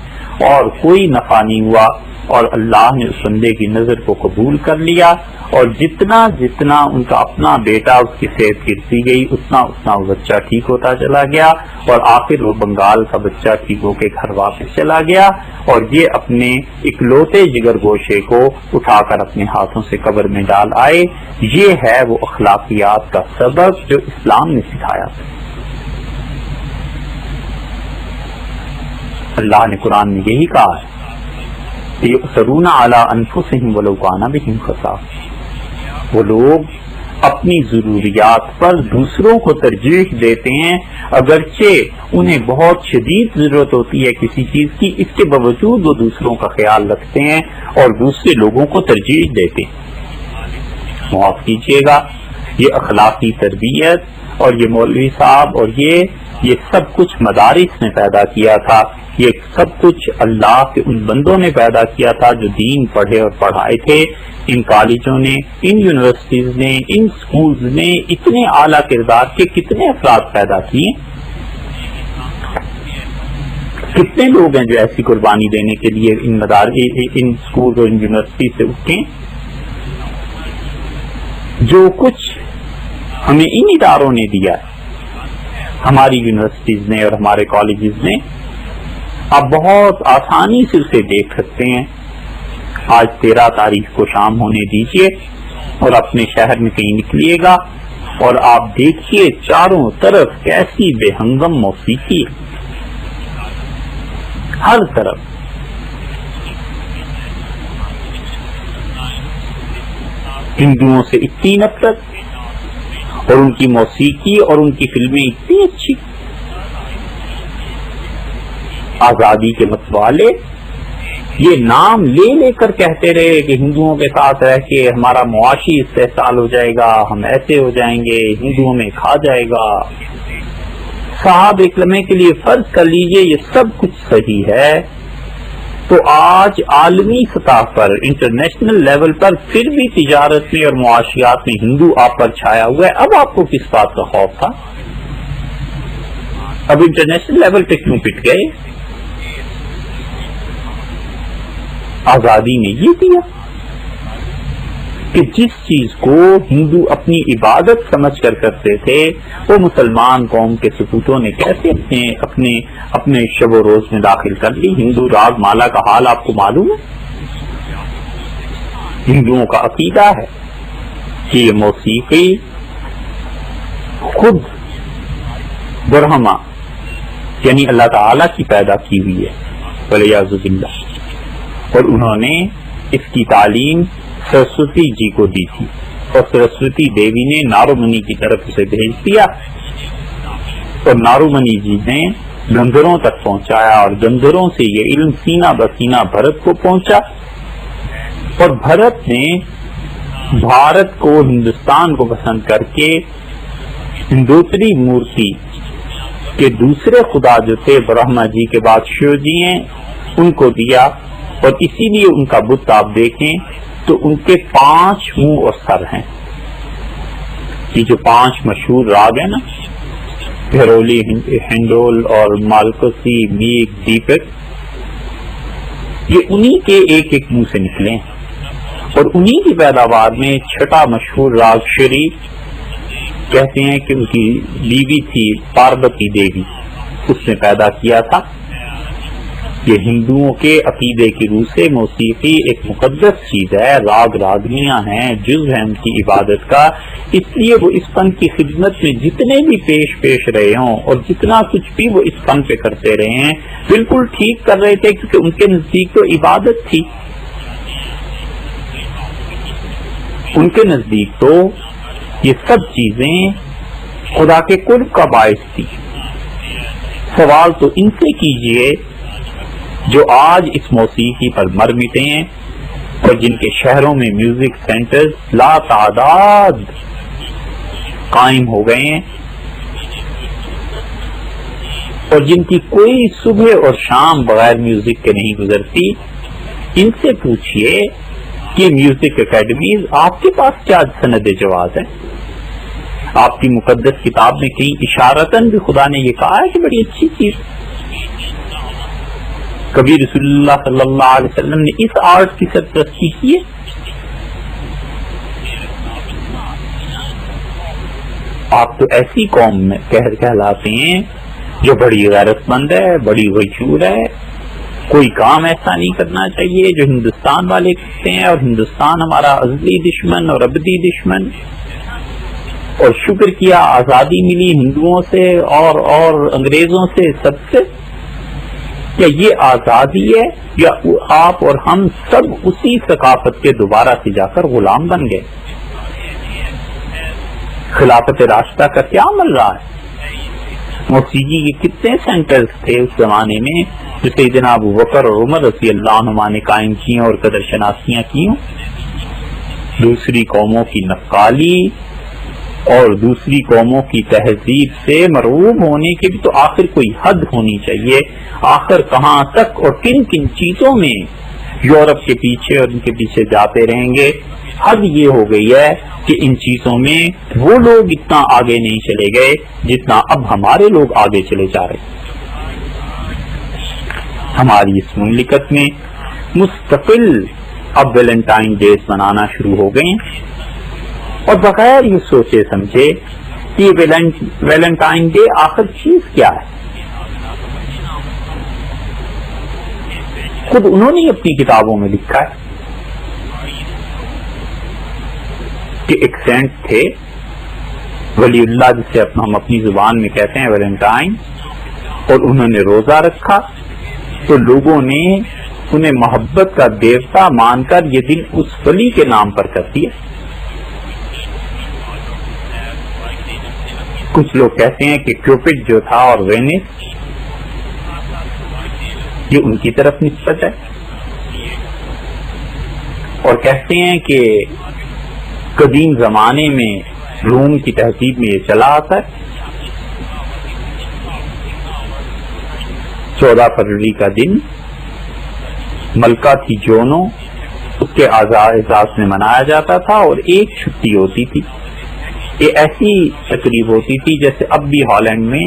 Speaker 1: اور کوئی نفع نہیں ہوا، اور اللہ نے اس بندے کی نظر کو قبول کر لیا. اور جتنا جتنا ان کا اپنا بیٹا اس کی صحت گرتی گئی اتنا اتنا وہ بچہ ٹھیک ہوتا چلا گیا، اور آخر وہ بنگال کا بچہ ٹھیک ہو کے گھر واپس چلا گیا. اور یہ اپنے اکلوتے جگر گوشے کو اٹھا کر اپنے ہاتھوں سے قبر میں ڈال آئے. یہ ہے وہ اخلاقیات کا سبق جو اسلام نے سکھایا تھا. اللہ نے قرآن میں یہی کہا ہے یؤثرون علی انفسہم ولو کان بہم خصاصہ. وہ لوگ اپنی ضروریات پر دوسروں کو ترجیح دیتے ہیں اگرچہ انہیں بہت شدید ضرورت ہوتی ہے کسی چیز کی، اس کے باوجود وہ دوسروں کا خیال رکھتے ہیں اور دوسرے لوگوں کو ترجیح دیتے ہیں. معاف کیجیے گا، یہ اخلاقی تربیت اور یہ مولوی صاحب اور یہ سب کچھ مدارس نے پیدا کیا تھا. یہ سب کچھ اللہ کے ان بندوں نے پیدا کیا تھا جو دین پڑھے اور پڑھائے تھے. ان کالجوں نے، ان یونیورسٹیز نے، ان سکولز نے اتنے اعلیٰ کردار کے کتنے افراد پیدا کیے. کتنے لوگ ہیں جو ایسی قربانی دینے کے لیے ان سکول اور ان یونیورسٹی سے اٹھے. جو کچھ ہمیں ان اداروں نے دیا ہے، ہماری یونیورسٹیز نے اور ہمارے کالجز نے، آپ بہت آسانی سے اسے دیکھ سکتے ہیں. آج 13 تاریخ کو شام ہونے دیجیے اور اپنے شہر میں کہیں نکلیے گا اور آپ دیکھیے چاروں طرف کیسی بے ہنگم موسیقی ہے. ہر طرف ہندوؤں سے اتنی نفرت اور ان کی موسیقی اور ان کی فلمیں اتنی اچھی. آزادی کے متوالے یہ نام لے لے کر کہتے رہے کہ ہندوؤں کے ساتھ رہ کے ہمارا معاشی استحصال ہو جائے گا، ہم ایسے ہو جائیں گے، ہندوؤں میں کھا جائے گا. صاحب ایک لمحے کے لیے فرض کر لیجئے یہ سب کچھ صحیح ہے، تو آج عالمی سطح پر انٹرنیشنل لیول پر پھر بھی تجارت میں اور معاشیات میں ہندو آپ پر چھایا ہوا ہے. اب آپ کو کس بات کا خوف تھا؟ اب انٹرنیشنل لیول پہ کیوں پٹ گئے؟ آزادی نے یہ دیا کہ جس چیز کو ہندو اپنی عبادت سمجھ کر کرتے تھے وہ مسلمان قوم کے سپوتوں نے کیسے اپنے شب و روز میں داخل کر لی. ہندو راگ مالا کا حال آپ کو معلوم ہے. ہندوؤں کا عقیدہ ہے کہ یہ موسیقی خود برہما یعنی اللہ تعالی کی پیدا کی ہوئی ہے ولیعوذ باللہ، اور انہوں نے اس کی تعلیم سرسوتی جی کو دی تھی اور سرسوتی دیوی نے نارومنی کی طرف اسے بھیج دیا اور نارومنی جی نے گندھروں تک پہنچایا اور گندھروں سے یہ علم سینہ بسینہ بھرت کو پہنچا اور بھرت نے بھارت کو ہندوستان کو پسند کر کے ہندوتری مورتی کے دوسرے خدا جو تھے برہما جی کے بعد شیو جی ہیں ان کو دیا، اور اسی لیے ان کا بت آپ دیکھیں تو ان کے 5 منہ اور سر ہیں. یہ جو 5 مشہور راگ ہیں نا، بھیرولی، ہنڈول اور مالکسی، میگ، دیپک، یہ انہی کے ایک ایک منہ سے نکلے ہیں. اور انہی کی پیداوار میں چھٹا مشہور راگ شری کہتے ہیں کہ ان کی بیوی تھی پاروتی دیوی، اس نے پیدا کیا تھا. یہ ہندوؤں کے عقیدے کی روح سے موسیقی ایک مقدس چیز ہے، راگ راگنیاں ہیں، جز ہے ان کی عبادت کا، اس لیے وہ اس فن کی خدمت میں جتنے بھی پیش رہے ہوں اور جتنا کچھ بھی وہ اس فن پہ کرتے رہے ہیں بالکل ٹھیک کر رہے تھے، کیونکہ ان کے نزدیک تو عبادت تھی، ان کے نزدیک تو یہ سب چیزیں خدا کے قرب کا باعث تھی۔ سوال تو ان سے کیجئے جو آج اس موسیقی پر مر مٹے ہیں اور جن کے شہروں میں میوزک سینٹرز لا تعداد قائم ہو گئے ہیں اور جن کی کوئی صبح اور شام بغیر میوزک کے نہیں گزرتی، ان سے پوچھئے کہ میوزک اکیڈمیز آپ کے پاس کیا سند جواز ہے؟ آپ کی مقدس کتاب میں کہیں اشارتاً بھی خدا نے یہ کہا ہے کہ بڑی اچھی چیز، کبھی رسول اللہ صلی اللہ علیہ وسلم نے اس آرٹ کی سرپرستی کی ہے؟ آپ تو ایسی قوم میں کہلاتے ہیں جو بڑی غیرت مند ہے، بڑی غیور ہے، کوئی کام ایسا نہیں کرنا چاہیے جو ہندوستان والے کرتے ہیں، اور ہندوستان ہمارا ازلی دشمن اور ابدی دشمن، اور شکر کیا آزادی ملی ہندوؤں سے اور انگریزوں سے، سب سے۔ کیا یہ آزادی ہے یا آپ اور ہم سب اسی ثقافت کے دوبارہ سے جا کر غلام بن گئے؟ خلافت راشدہ کا کیا عمل رہا ہے؟ موسیقی کے کتنے سینٹرز تھے اس زمانے میں جو سیدنا ابو بکر اور عمر رضی اللہ عنہما نے قائم کی اور قدر شناسیاں کی ہوں۔ دوسری قوموں کی نقالی اور دوسری قوموں کی تہذیب سے مرعوب ہونے کی بھی تو آخر کوئی حد ہونی چاہیے۔ آخر کہاں تک اور کن کن چیزوں میں یورپ کے پیچھے اور ان کے پیچھے جاتے رہیں گے؟ حد یہ ہو گئی ہے کہ ان چیزوں میں وہ لوگ اتنا آگے نہیں چلے گئے جتنا اب ہمارے لوگ آگے چلے جا رہے ہیں۔ ہماری اس مملکت میں مستقل اب ویلنٹائن ڈیز منانا شروع ہو گئے ہیں، اور بغیر یہ سوچے سمجھے کہ یہ ویلنٹائن ڈے آخر چیز کیا ہے۔ خود انہوں نے اپنی کتابوں میں لکھا ہے کہ ایک سینٹ تھے ولی اللہ، جسے ہم اپنی زبان میں کہتے ہیں ویلنٹائن، اور انہوں نے روزہ رکھا تو لوگوں نے انہیں محبت کا دیوتا مان کر یہ دن اس ولی کے نام پر کر دیا۔ کچھ لوگ کہتے ہیں کہ کیوپڈ جو تھا اور وینس، یہ ان کی طرف نسبت ہے، اور کہتے ہیں کہ قدیم زمانے میں روم کی تہذیب میں یہ چلا آتا ہے۔ 14 فروری کا دن ملکہ تھی جونو، اس کے اعزاز میں منایا جاتا تھا، اور ایک چھٹی ہوتی تھی۔ یہ ایسی تقریب ہوتی تھی جیسے اب بھی ہالینڈ میں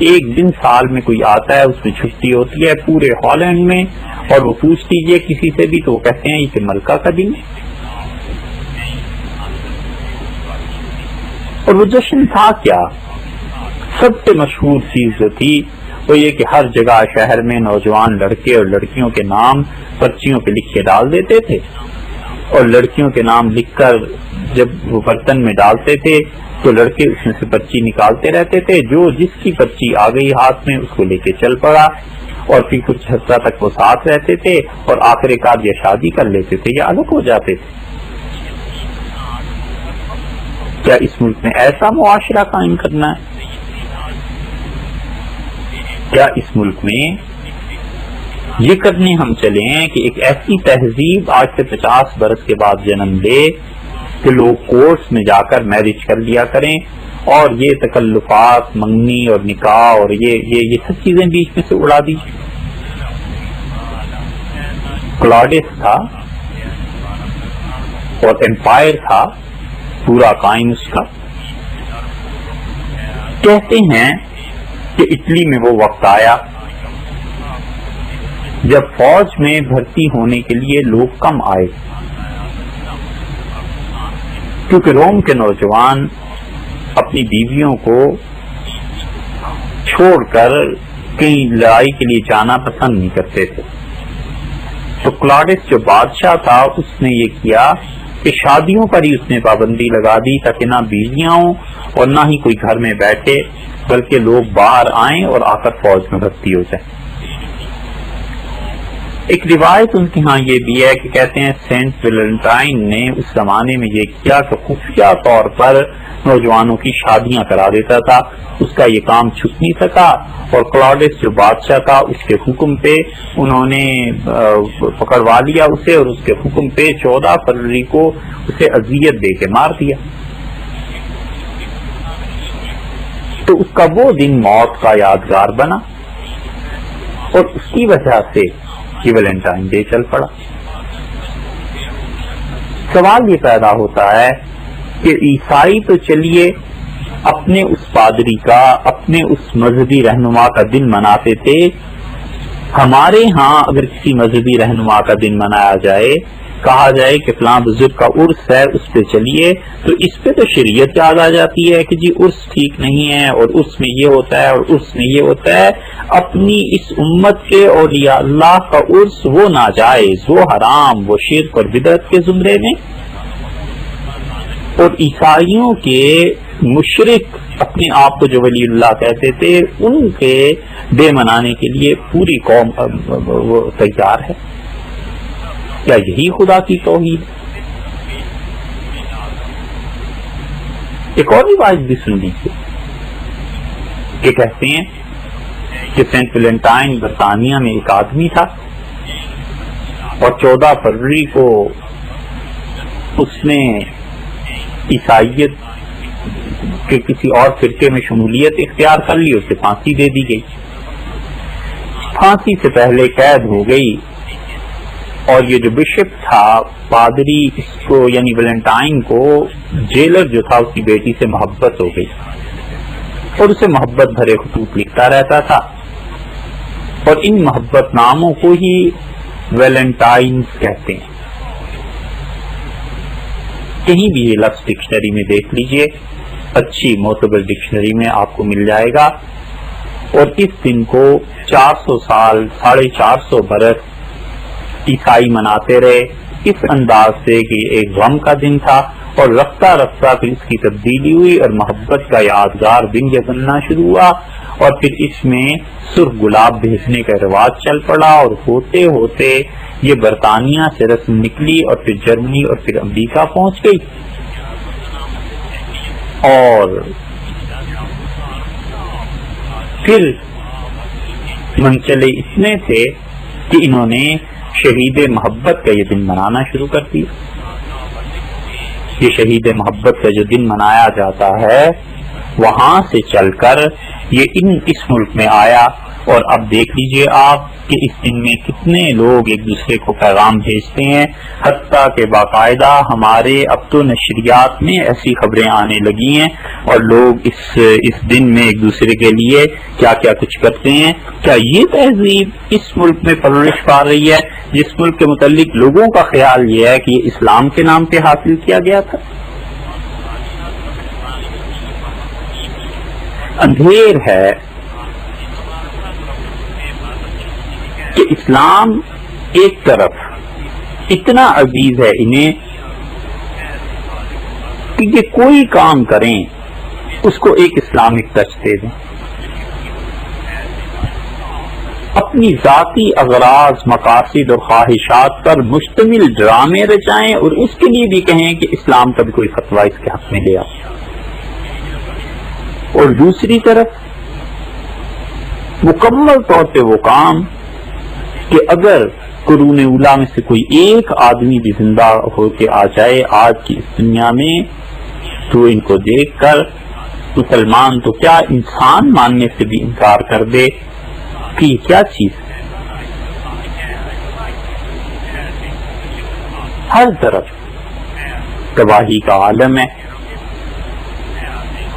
Speaker 1: ایک دن سال میں کوئی آتا ہے، اس میں چھٹی ہوتی ہے پورے ہالینڈ میں، اور وہ پوچھ لیجیے کسی سے بھی تو وہ کہتے ہیں یہ ملکہ کا دن ہے۔ اور وہ جشن تھا کیا؟ سب سے مشہور چیز جو تھی وہ یہ کہ ہر جگہ شہر میں نوجوان لڑکے اور لڑکیوں کے نام پرچیوں پہ لکھ کے ڈال دیتے تھے، اور لڑکیوں کے نام لکھ کر جب وہ برتن میں ڈالتے تھے تو لڑکے اس میں سے پرچی نکالتے رہتے تھے، جو جس کی پرچی آ گئی ہاتھ میں اس کو لے کے چل پڑا، اور پھر کچھ عرصہ تک وہ ساتھ رہتے تھے، اور آخر کار یا شادی کر لیتے تھے یا الگ ہو جاتے تھے۔ کیا اس ملک میں ایسا معاشرہ قائم کرنا ہے؟ کیا اس ملک میں یہ کرنے ہم چلے ہیں کہ ایک ایسی تہذیب آج سے 50 برس کے بعد جنم لے کہ لوگ کورس میں جا کر میرج کر لیا کریں، اور یہ تکلفات منگنی اور نکاح اور یہ سب چیزیں بیچ میں سے اڑا دی؟ کلاڈس تھا اور امپائر تھا پورا قائم اس کا۔ کہتے ہیں کہ اٹلی میں وہ وقت آیا جب فوج میں بھرتی ہونے کے لیے لوگ کم آئے، کیونکہ روم کے نوجوان اپنی بیویوں کو چھوڑ کر کہیں لڑائی کے لیے جانا پسند نہیں کرتے تھے. تو کلاڈس جو بادشاہ تھا اس نے یہ کیا کہ شادیوں پر ہی اس نے پابندی لگا دی تاکہ نہ بیویاں ہوں اور نہ ہی کوئی گھر میں بیٹھے، بلکہ لوگ باہر آئیں اور آ کر فوج میں بھرتی ہو جائیں. ایک روایت ان کے ہاں یہ بھی ہے کہ کہتے ہیں سینٹ ویلنٹائن نے اس زمانے میں یہ کیا کہ خفیہ طور پر نوجوانوں کی شادیاں کرا دیتا تھا. اس کا یہ کام چھپ نہیں سکا اور کلاڈس جو بادشاہ تھا اس کے حکم پہ انہوں نے پکڑوا لیا اسے اور اس کے حکم پہ 14 فروری کو اسے اذیت دے کے مار دیا. تو اس کا وہ دن موت کا یادگار بنا اور اس کی وجہ سے یہ ویلنٹائن ڈے چل پڑا. سوال یہ پیدا ہوتا ہے کہ عیسائی تو چلیے اپنے اس پادری کا، اپنے اس مذہبی رہنما کا دن مناتے تھے. ہمارے ہاں اگر کسی مذہبی رہنما کا دن منایا جائے، کہا جائے کہ فلاں بزرگ کا عرس ہے اس پہ چلیے، تو اس پہ تو شریعت یاد آ جاتی ہے کہ جی عرس ٹھیک نہیں ہے اور عرس میں یہ ہوتا ہے اور عرس میں یہ ہوتا ہے. اپنی اس امت کے اولیاء اللہ کا عرس وہ ناجائز، وہ حرام، وہ شرک اور بدعت کے زمرے میں. اور عیسائیوں کے مشرک اپنے آپ کو جو ولی اللہ کہتے تھے، ان کے ڈے منانے کے لیے پوری قوم تیار ہے. کیا یہی خدا کی توحید؟ ایک اور روایت بھی سن لیجیے کہ کہتے ہیں کہ سینٹ ویلنٹائن برطانیہ میں ایک آدمی تھا اور 14 فروری کو اس نے عیسائیت کے کسی اور فرقے میں شمولیت اختیار کر لی، اسے پھانسی دے دی گئی. پھانسی سے پہلے قید ہو گئی اور یہ جو بشپ تھا پادری، اس کو یعنی ویلنٹائن کو جیلر جو تھا اس کی بیٹی سے محبت ہو گئی اور اسے محبت بھرے خطوط لکھتا رہتا تھا اور ان محبت ناموں کو ہی ویلنٹائنز کہتے ہیں. کہیں بھی یہ لفظ ڈکشنری میں دیکھ لیجئے، اچھی معتبر ڈکشنری میں آپ کو مل جائے گا. اور اس دن کو 400 سال 450 برس عیسائی مناتے رہے اس انداز سے کہ ایک غم کا دن تھا، اور رفتہ رفتہ پھر اس کی تبدیلی ہوئی اور محبت کا یادگار دن یہ بننا شروع ہوا، اور پھر اس میں سرخ گلاب بھیجنے کا رواج چل پڑا اور ہوتے ہوتے یہ برطانیہ سے رسم نکلی اور پھر جرمنی اور پھر امریکہ پہنچ گئی. اور پھر منچلے اتنے تھے کہ انہوں نے شہید محبت کا یہ دن منانا شروع کر دیا. یہ شہید محبت کا جو دن منایا جاتا ہے وہاں سے چل کر یہ اس ملک میں آیا. اور اب دیکھ لیجئے آپ کہ اس دن میں کتنے لوگ ایک دوسرے کو پیغام بھیجتے ہیں، حتیٰ کہ باقاعدہ ہمارے اب تو نشریات میں ایسی خبریں آنے لگی ہیں اور لوگ اس دن میں ایک دوسرے کے لیے کیا کیا کچھ کرتے ہیں. کیا یہ تہذیب اس ملک میں پرورش پا رہی ہے جس ملک کے متعلق لوگوں کا خیال یہ ہے کہ یہ اسلام کے نام پہ حاصل کیا گیا تھا؟ اندھیر ہے کہ اسلام ایک طرف اتنا عزیز ہے انہیں کہ یہ کوئی کام کریں اس کو ایک اسلامک ٹچ دے دیں، اپنی ذاتی اغراض، مقاصد اور خواہشات پر مشتمل ڈرامے رچائیں اور اس کے لیے بھی کہیں کہ اسلام کا بھی کوئی فتویٰ اس کے حق میں لے آؤ. اور دوسری طرف مکمل طور پہ وہ کام کہ اگر قرون اولیٰ میں سے کوئی ایک آدمی بھی زندہ ہو کے آ جائے آج کی اس دنیا میں تو ان کو دیکھ کر مسلمان تو کیا انسان ماننے سے بھی انکار کر دے کہ یہ کیا چیز ہے. ہر طرف تباہی کا عالم ہے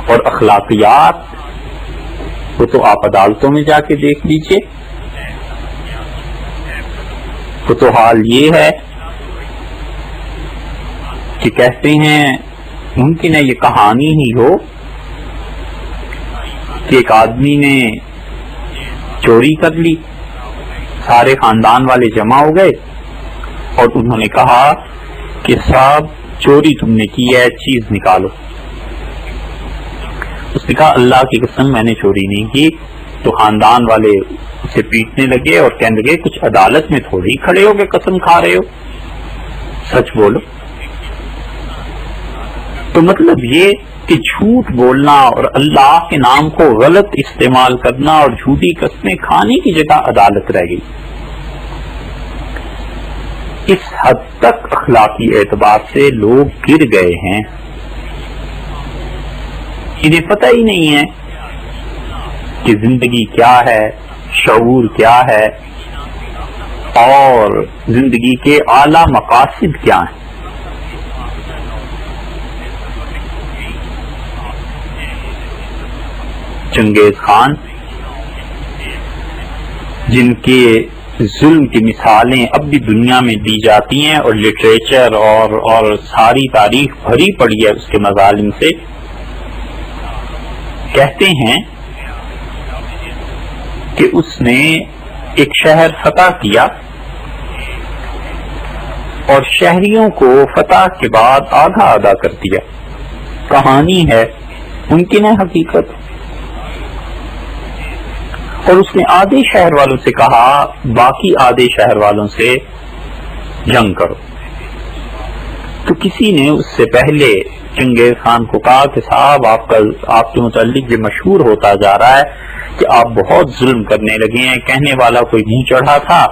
Speaker 1: اور اخلاقیات وہ تو آپ عدالتوں میں جا کے دیکھ لیجئے. تو حال یہ ہے کہ کہتے ہیں ممکن ہے یہ کہانی ہی ہو کہ ایک آدمی نے چوری کر لی. سارے خاندان والے جمع ہو گئے اور انہوں نے کہا کہ صاحب چوری تم نے کی ہے, چیز نکالو. اس نے کہا اللہ کی قسم میں نے چوری نہیں کی. تو خاندان والے اسے پیٹنے لگے اور کہنے لگے کچھ عدالت میں تھوڑی کھڑے ہو کے قسم کھا رہے ہو, سچ بولو. تو مطلب یہ کہ جھوٹ بولنا اور اللہ کے نام کو غلط استعمال کرنا اور جھوٹی قسمیں کھانے کی جگہ عدالت رہ گئی. اس حد تک اخلاقی اعتبار سے لوگ گر گئے ہیں, انہیں پتہ ہی نہیں ہے کہ زندگی کیا ہے, شعور کیا ہے اور زندگی کے اعلیٰ مقاصد کیا ہیں. چنگیز خان جن کے ظلم کی مثالیں اب بھی دنیا میں دی جاتی ہیں اور لٹریچر اور ساری تاریخ بھری پڑی ہے اس کے مظالم سے, کہتے ہیں کہ اس نے ایک شہر فتح کیا اور شہریوں کو فتح کے بعد آدھا آدھا کر دیا. کہانی ہے, ممکن ہے حقیقت. اور اس نے آدھے شہر والوں سے کہا باقی آدھے شہر والوں سے جنگ کرو. تو کسی نے اس سے پہلے چنگیز خان کو کہا کہ صاحب آپ کے متعلق یہ مشہور ہوتا جا رہا ہے کہ آپ بہت ظلم کرنے لگے ہیں. کہنے والا کوئی منہ چڑھا تھا.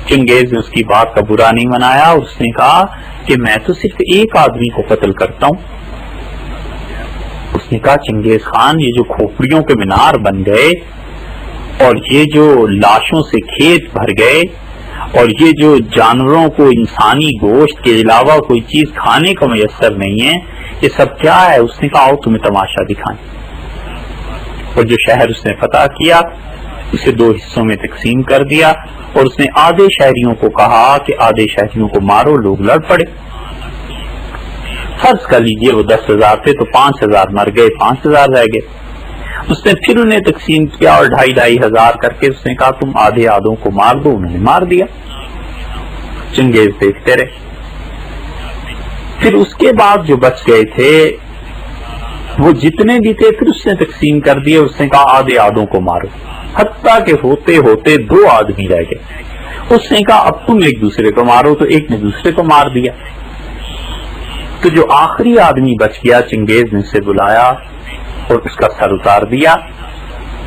Speaker 1: چنگیز نے اس کی بات کا برا نہیں منایا. اس نے کہا کہ میں تو صرف ایک آدمی کو قتل کرتا ہوں. اس نے کہا چنگیز خان یہ جو کھوپڑیوں کے مینار بن گئے اور یہ جو لاشوں سے کھیت بھر گئے اور یہ جو جانوروں کو انسانی گوشت کے علاوہ کوئی چیز کھانے کو میسر نہیں ہے, یہ سب کیا ہے؟ اس نے کہا آؤ تمہیں تماشا دکھائیں. اور جو شہر اس نے فتح کیا اسے 2 حصوں میں تقسیم کر دیا اور اس نے آدھے شہریوں کو کہا کہ آدھے شہریوں کو مارو. لوگ لڑ پڑے. فرض کر لیجیے وہ 10,000 تھے تو 5,000 مر گئے, 5,000 رہ گئے. اس نے پھر انہیں تقسیم کیا اور 2,500 کر کے اس نے کہا تم آدھے آدھوں کو مار دو. انہوں نے مار دیا. چنگیز دیکھتے رہے. پھر اس کے بعد جو بچ گئے تھے وہ جتنے بھی تھے پھر اس نے تقسیم کر دیے. اس نے کہا آدھے آدھوں کو مارو, حتیٰ کہ ہوتے ہوتے 2 آدمی رہ گئے. اس نے کہا اب تم ایک دوسرے کو مارو, تو ایک نے دوسرے کو مار دیا. تو جو آخری آدمی بچ گیا چنگیز نے اسے بلایا اور اس کا سر اتار دیا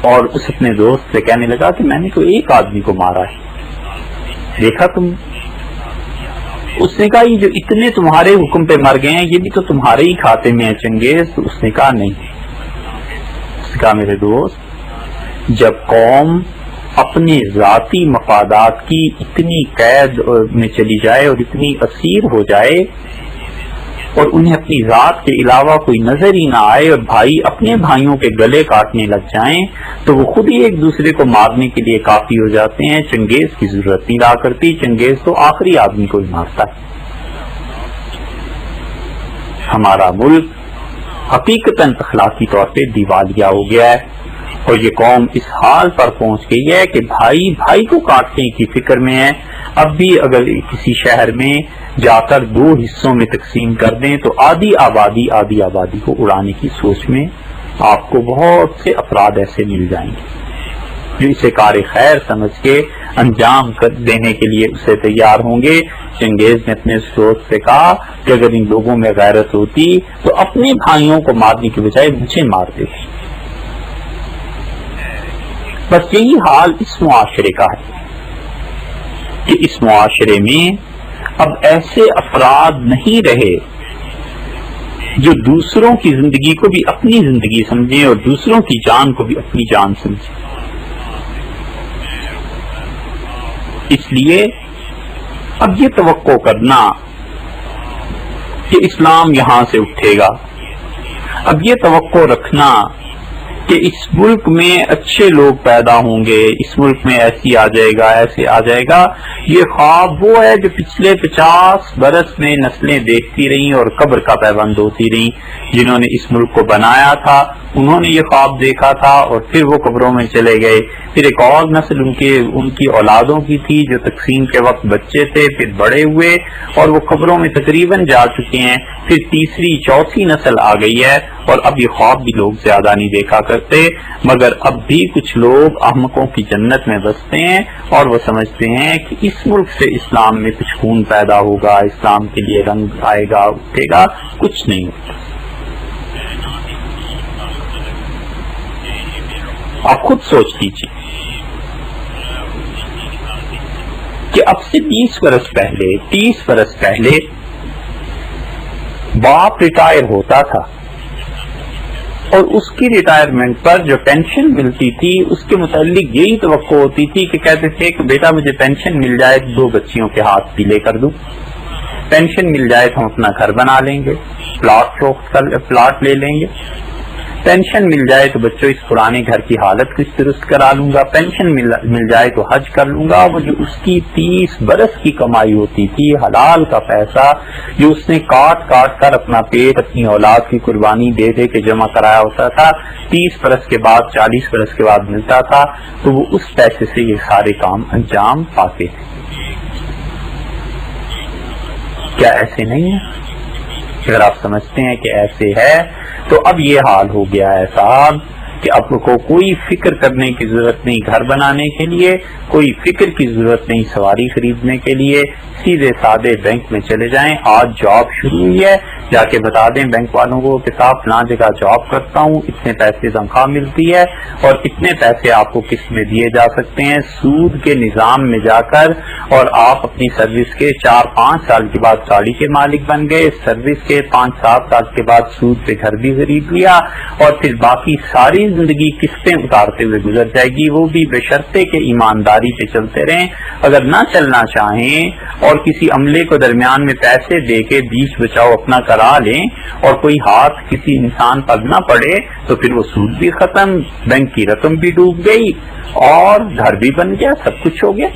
Speaker 1: اور اس اپنے دوست سے کہنے لگا کہ میں نے تو ایک آدمی کو مارا ہے, دیکھا تم. اس نے کہا یہ جو اتنے تمہارے حکم پہ مر گئے ہیں یہ بھی تو تمہارے ہی کھاتے میں ہے چنگیز. اس نے کہا نہیں. اس نے کہا میرے دوست جب قوم اپنے ذاتی مفادات کی اتنی قید میں چلی جائے اور اتنی اسیر ہو جائے اور انہیں اپنی ذات کے علاوہ کوئی نظر ہی نہ آئے اور بھائی اپنے بھائیوں کے گلے کاٹنے لگ جائیں تو وہ خود ہی ایک دوسرے کو مارنے کے لیے کافی ہو جاتے ہیں. چنگیز کی ضرورت نہیں لا کرتی. چنگیز تو آخری آدمی کو ہی مارتا ہے. ہمارا ملک حقیقتاً اخلاقی طور پہ دیوالیہ ہو گیا ہے اور یہ قوم اس حال پر پہنچ گئی ہے کہ بھائی بھائی کو کاٹنے کی فکر میں ہے. اب بھی اگر کسی شہر میں جا کر 2 حصوں میں تقسیم کر دیں تو آدھی آبادی کو اڑانے کی سوچ میں آپ کو بہت سے افراد ایسے مل جائیں گے جو اسے کار خیر سمجھ کے انجام دینے کے لیے اسے تیار ہوں گے. چنگیز نے اپنے دوست سے کہا کہ اگر ان لوگوں میں غیرت ہوتی تو اپنے بھائیوں کو مارنے کی بجائے مجھے مار دیتے. بس یہی حال اس معاشرے کا ہے کہ اس معاشرے میں اب ایسے افراد نہیں رہے جو دوسروں کی زندگی کو بھی اپنی زندگی سمجھیں اور دوسروں کی جان کو بھی اپنی جان سمجھیں. اس لیے اب یہ توقع کرنا کہ اسلام یہاں سے اٹھے گا, اب یہ توقع رکھنا کہ اس ملک میں اچھے لوگ پیدا ہوں گے، اس ملک میں ایسی آ جائے گا، ایسے آ جائے گا، یہ خواب وہ ہے جو پچھلے 50 برس میں نسلیں دیکھتی رہیں اور قبر کا پابند ہوتی رہیں۔ جنہوں نے اس ملک کو بنایا تھا انہوں نے یہ خواب دیکھا تھا اور پھر وہ قبروں میں چلے گئے، پھر ایک اور نسل ان کی اولادوں کی تھی جو تقسیم کے وقت بچے تھے، پھر بڑے ہوئے اور وہ قبروں میں تقریباً جا چکے ہیں، پھر تیسری چوتھی نسل آ گئی ہے اور اب یہ خواب بھی لوگ زیادہ نہیں دیکھا کرتے، مگر اب بھی کچھ لوگ احمقوں کی جنت میں بستے ہیں اور وہ سمجھتے ہیں کہ اس ملک سے اسلام میں کچھ خون پیدا ہوگا، اسلام کے لیے رنگ آئے گا، اٹھے گا، کچھ نہیں ہوتا۔ آپ خود سوچ لیجیے کہ اب سے 30 برس پہلے باپ ریٹائر ہوتا تھا اور اس کی ریٹائرمنٹ پر جو پینشن ملتی تھی اس کے متعلق یہی توقع ہوتی تھی کہ کہتے تھے کہ بیٹا مجھے پینشن مل جائے تو 2 بچیوں کے ہاتھ پیلے کر دوں، پینشن مل جائے تو ہم اپنا گھر بنا لیں گے، پلاٹ لے لیں گے، پینشن مل جائے تو بچوں اس پرانے گھر کی حالت کچھ درست کرا لوں گا، پینشن مل جائے تو حج کر لوں گا۔ وہ جو اس کی 30 برس کی کمائی ہوتی تھی، حلال کا پیسہ جو اس نے کاٹ کر اپنا پیٹ اپنی اولاد کی قربانی دے دے کے جمع کرایا ہوتا تھا، 30 برس کے بعد 40 برس کے بعد ملتا تھا، تو وہ اس پیسے سے یہ سارے کام انجام پاتے تھے۔ کیا ایسے نہیں ہے؟ اگر آپ سمجھتے ہیں کہ ایسے ہے تو اب یہ حال ہو گیا ہے صاحب کہ اب کو کوئی فکر کرنے کی ضرورت نہیں گھر بنانے کے لیے، کوئی فکر کی ضرورت نہیں سواری خریدنے کے لیے، سیدھے سادے بینک میں چلے جائیں، آج جاب شروع ہوئی ہے، جا کے بتا دیں بینک والوں کو کہ صاحب فلاں جگہ جاب کرتا ہوں، اتنے پیسے تنخواہ ملتی ہے اور اتنے پیسے آپ کو قسط میں دیے جا سکتے ہیں، سود کے نظام میں جا کر، اور آپ اپنی سروس کے 4-5 سال کے بعد گاڑی کے مالک بن گئے، سروس کے 5-7 سال کے بعد سود پہ گھر بھی خرید لیا، اور پھر باقی ساری زندگی قسطیں اتارتے ہوئے گزر جائے گی، وہ بھی بشرطے کہ ایمانداری پہ چلتے رہیں۔ اگر نہ چلنا چاہیں اور کسی عملے کو درمیان میں پیسے دے کے بیچ بچاؤ اپنا کرا لیں اور کوئی ہاتھ کسی انسان پر نہ پڑے تو پھر وہ سود بھی ختم، بینک کی رقم بھی ڈوب گئی اور گھر بھی بن گیا، سب کچھ ہو گیا۔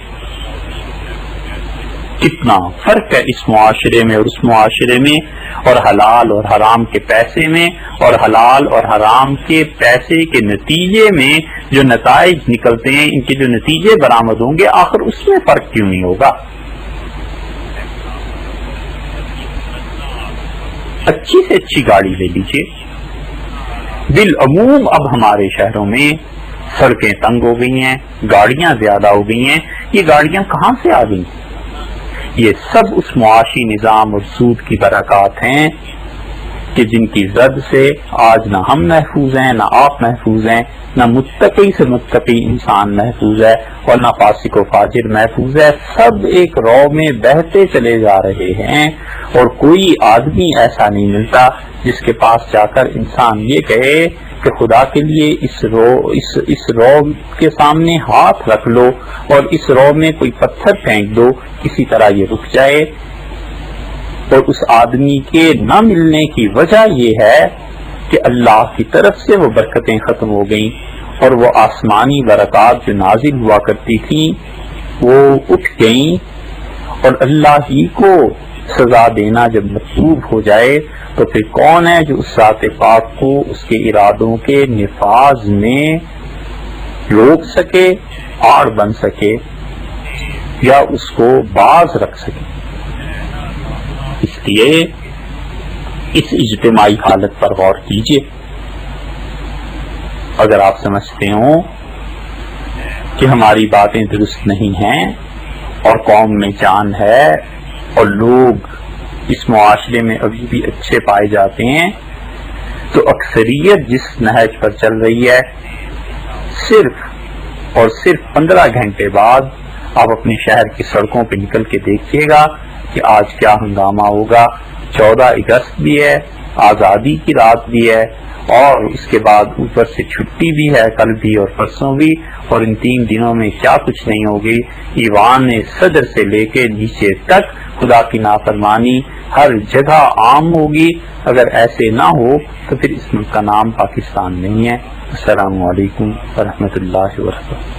Speaker 1: کتنا فرق ہے اس معاشرے میں اور اس معاشرے میں، اور حلال اور حرام کے پیسے میں اور حلال اور حرام کے پیسے کے نتیجے میں جو نتائج نکلتے ہیں، ان کے جو نتیجے برآمد ہوں گے، آخر اس میں فرق کیوں نہیں ہوگا؟ اچھی سے اچھی گاڑی لے لیجیے، بالعموم اب ہمارے شہروں میں سڑکیں تنگ ہو گئی ہیں، گاڑیاں زیادہ ہو گئی ہیں، یہ گاڑیاں کہاں سے آ گئی؟ یہ سب اس معاشی نظام اور سود کی برکات ہیں کہ جن کی زد سے آج نہ ہم محفوظ ہیں، نہ آپ محفوظ ہیں، نہ متقی سے متقی انسان محفوظ ہے اور نہ فاسق و فاجر محفوظ ہے، سب ایک رو میں بہتے چلے جا رہے ہیں، اور کوئی آدمی ایسا نہیں ملتا جس کے پاس جا کر انسان یہ کہے کہ خدا کے لیے اس رو کے سامنے ہاتھ رکھ لو اور اس رو میں کوئی پتھر پھینک دو، کسی طرح یہ رک جائے۔ اور اس آدمی کے نہ ملنے کی وجہ یہ ہے کہ اللہ کی طرف سے وہ برکتیں ختم ہو گئیں اور وہ آسمانی برکات جو نازل ہوا کرتی تھیں وہ اٹھ گئیں، اور اللہ ہی کو سزا دینا جب مطلوب ہو جائے تو پھر کون ہے جو اس ذات پاک کو اس کے ارادوں کے نفاذ میں روک سکے، آڑ بن سکے یا اس کو باز رکھ سکے؟ اس لیے اس اجتماعی حالت پر غور کیجیے۔ اگر آپ سمجھتے ہوں کہ ہماری باتیں درست نہیں ہیں اور قوم میں جان ہے اور لوگ اس معاشرے میں ابھی بھی اچھے پائے جاتے ہیں، تو اکثریت جس نہج پر چل رہی ہے، صرف اور صرف 15 گھنٹے بعد آپ اپنے شہر کی سڑکوں پہ نکل کے دیکھیے گا کہ آج کیا ہنگامہ ہوگا۔ 14 اگست بھی ہے، آزادی کی رات بھی ہے، اور اس کے بعد اوپر سے چھٹی بھی ہے، کل بھی اور پرسوں بھی، اور ان 3 دنوں میں کیا کچھ نہیں ہوگی۔ ایوان صدر سے لے کے نیچے تک خدا کی نافرمانی ہر جگہ عام ہوگی۔ اگر ایسے نہ ہو تو پھر اس ملک کا نام پاکستان نہیں ہے۔ السلام علیکم ورحمۃ اللہ وبرکاتہ۔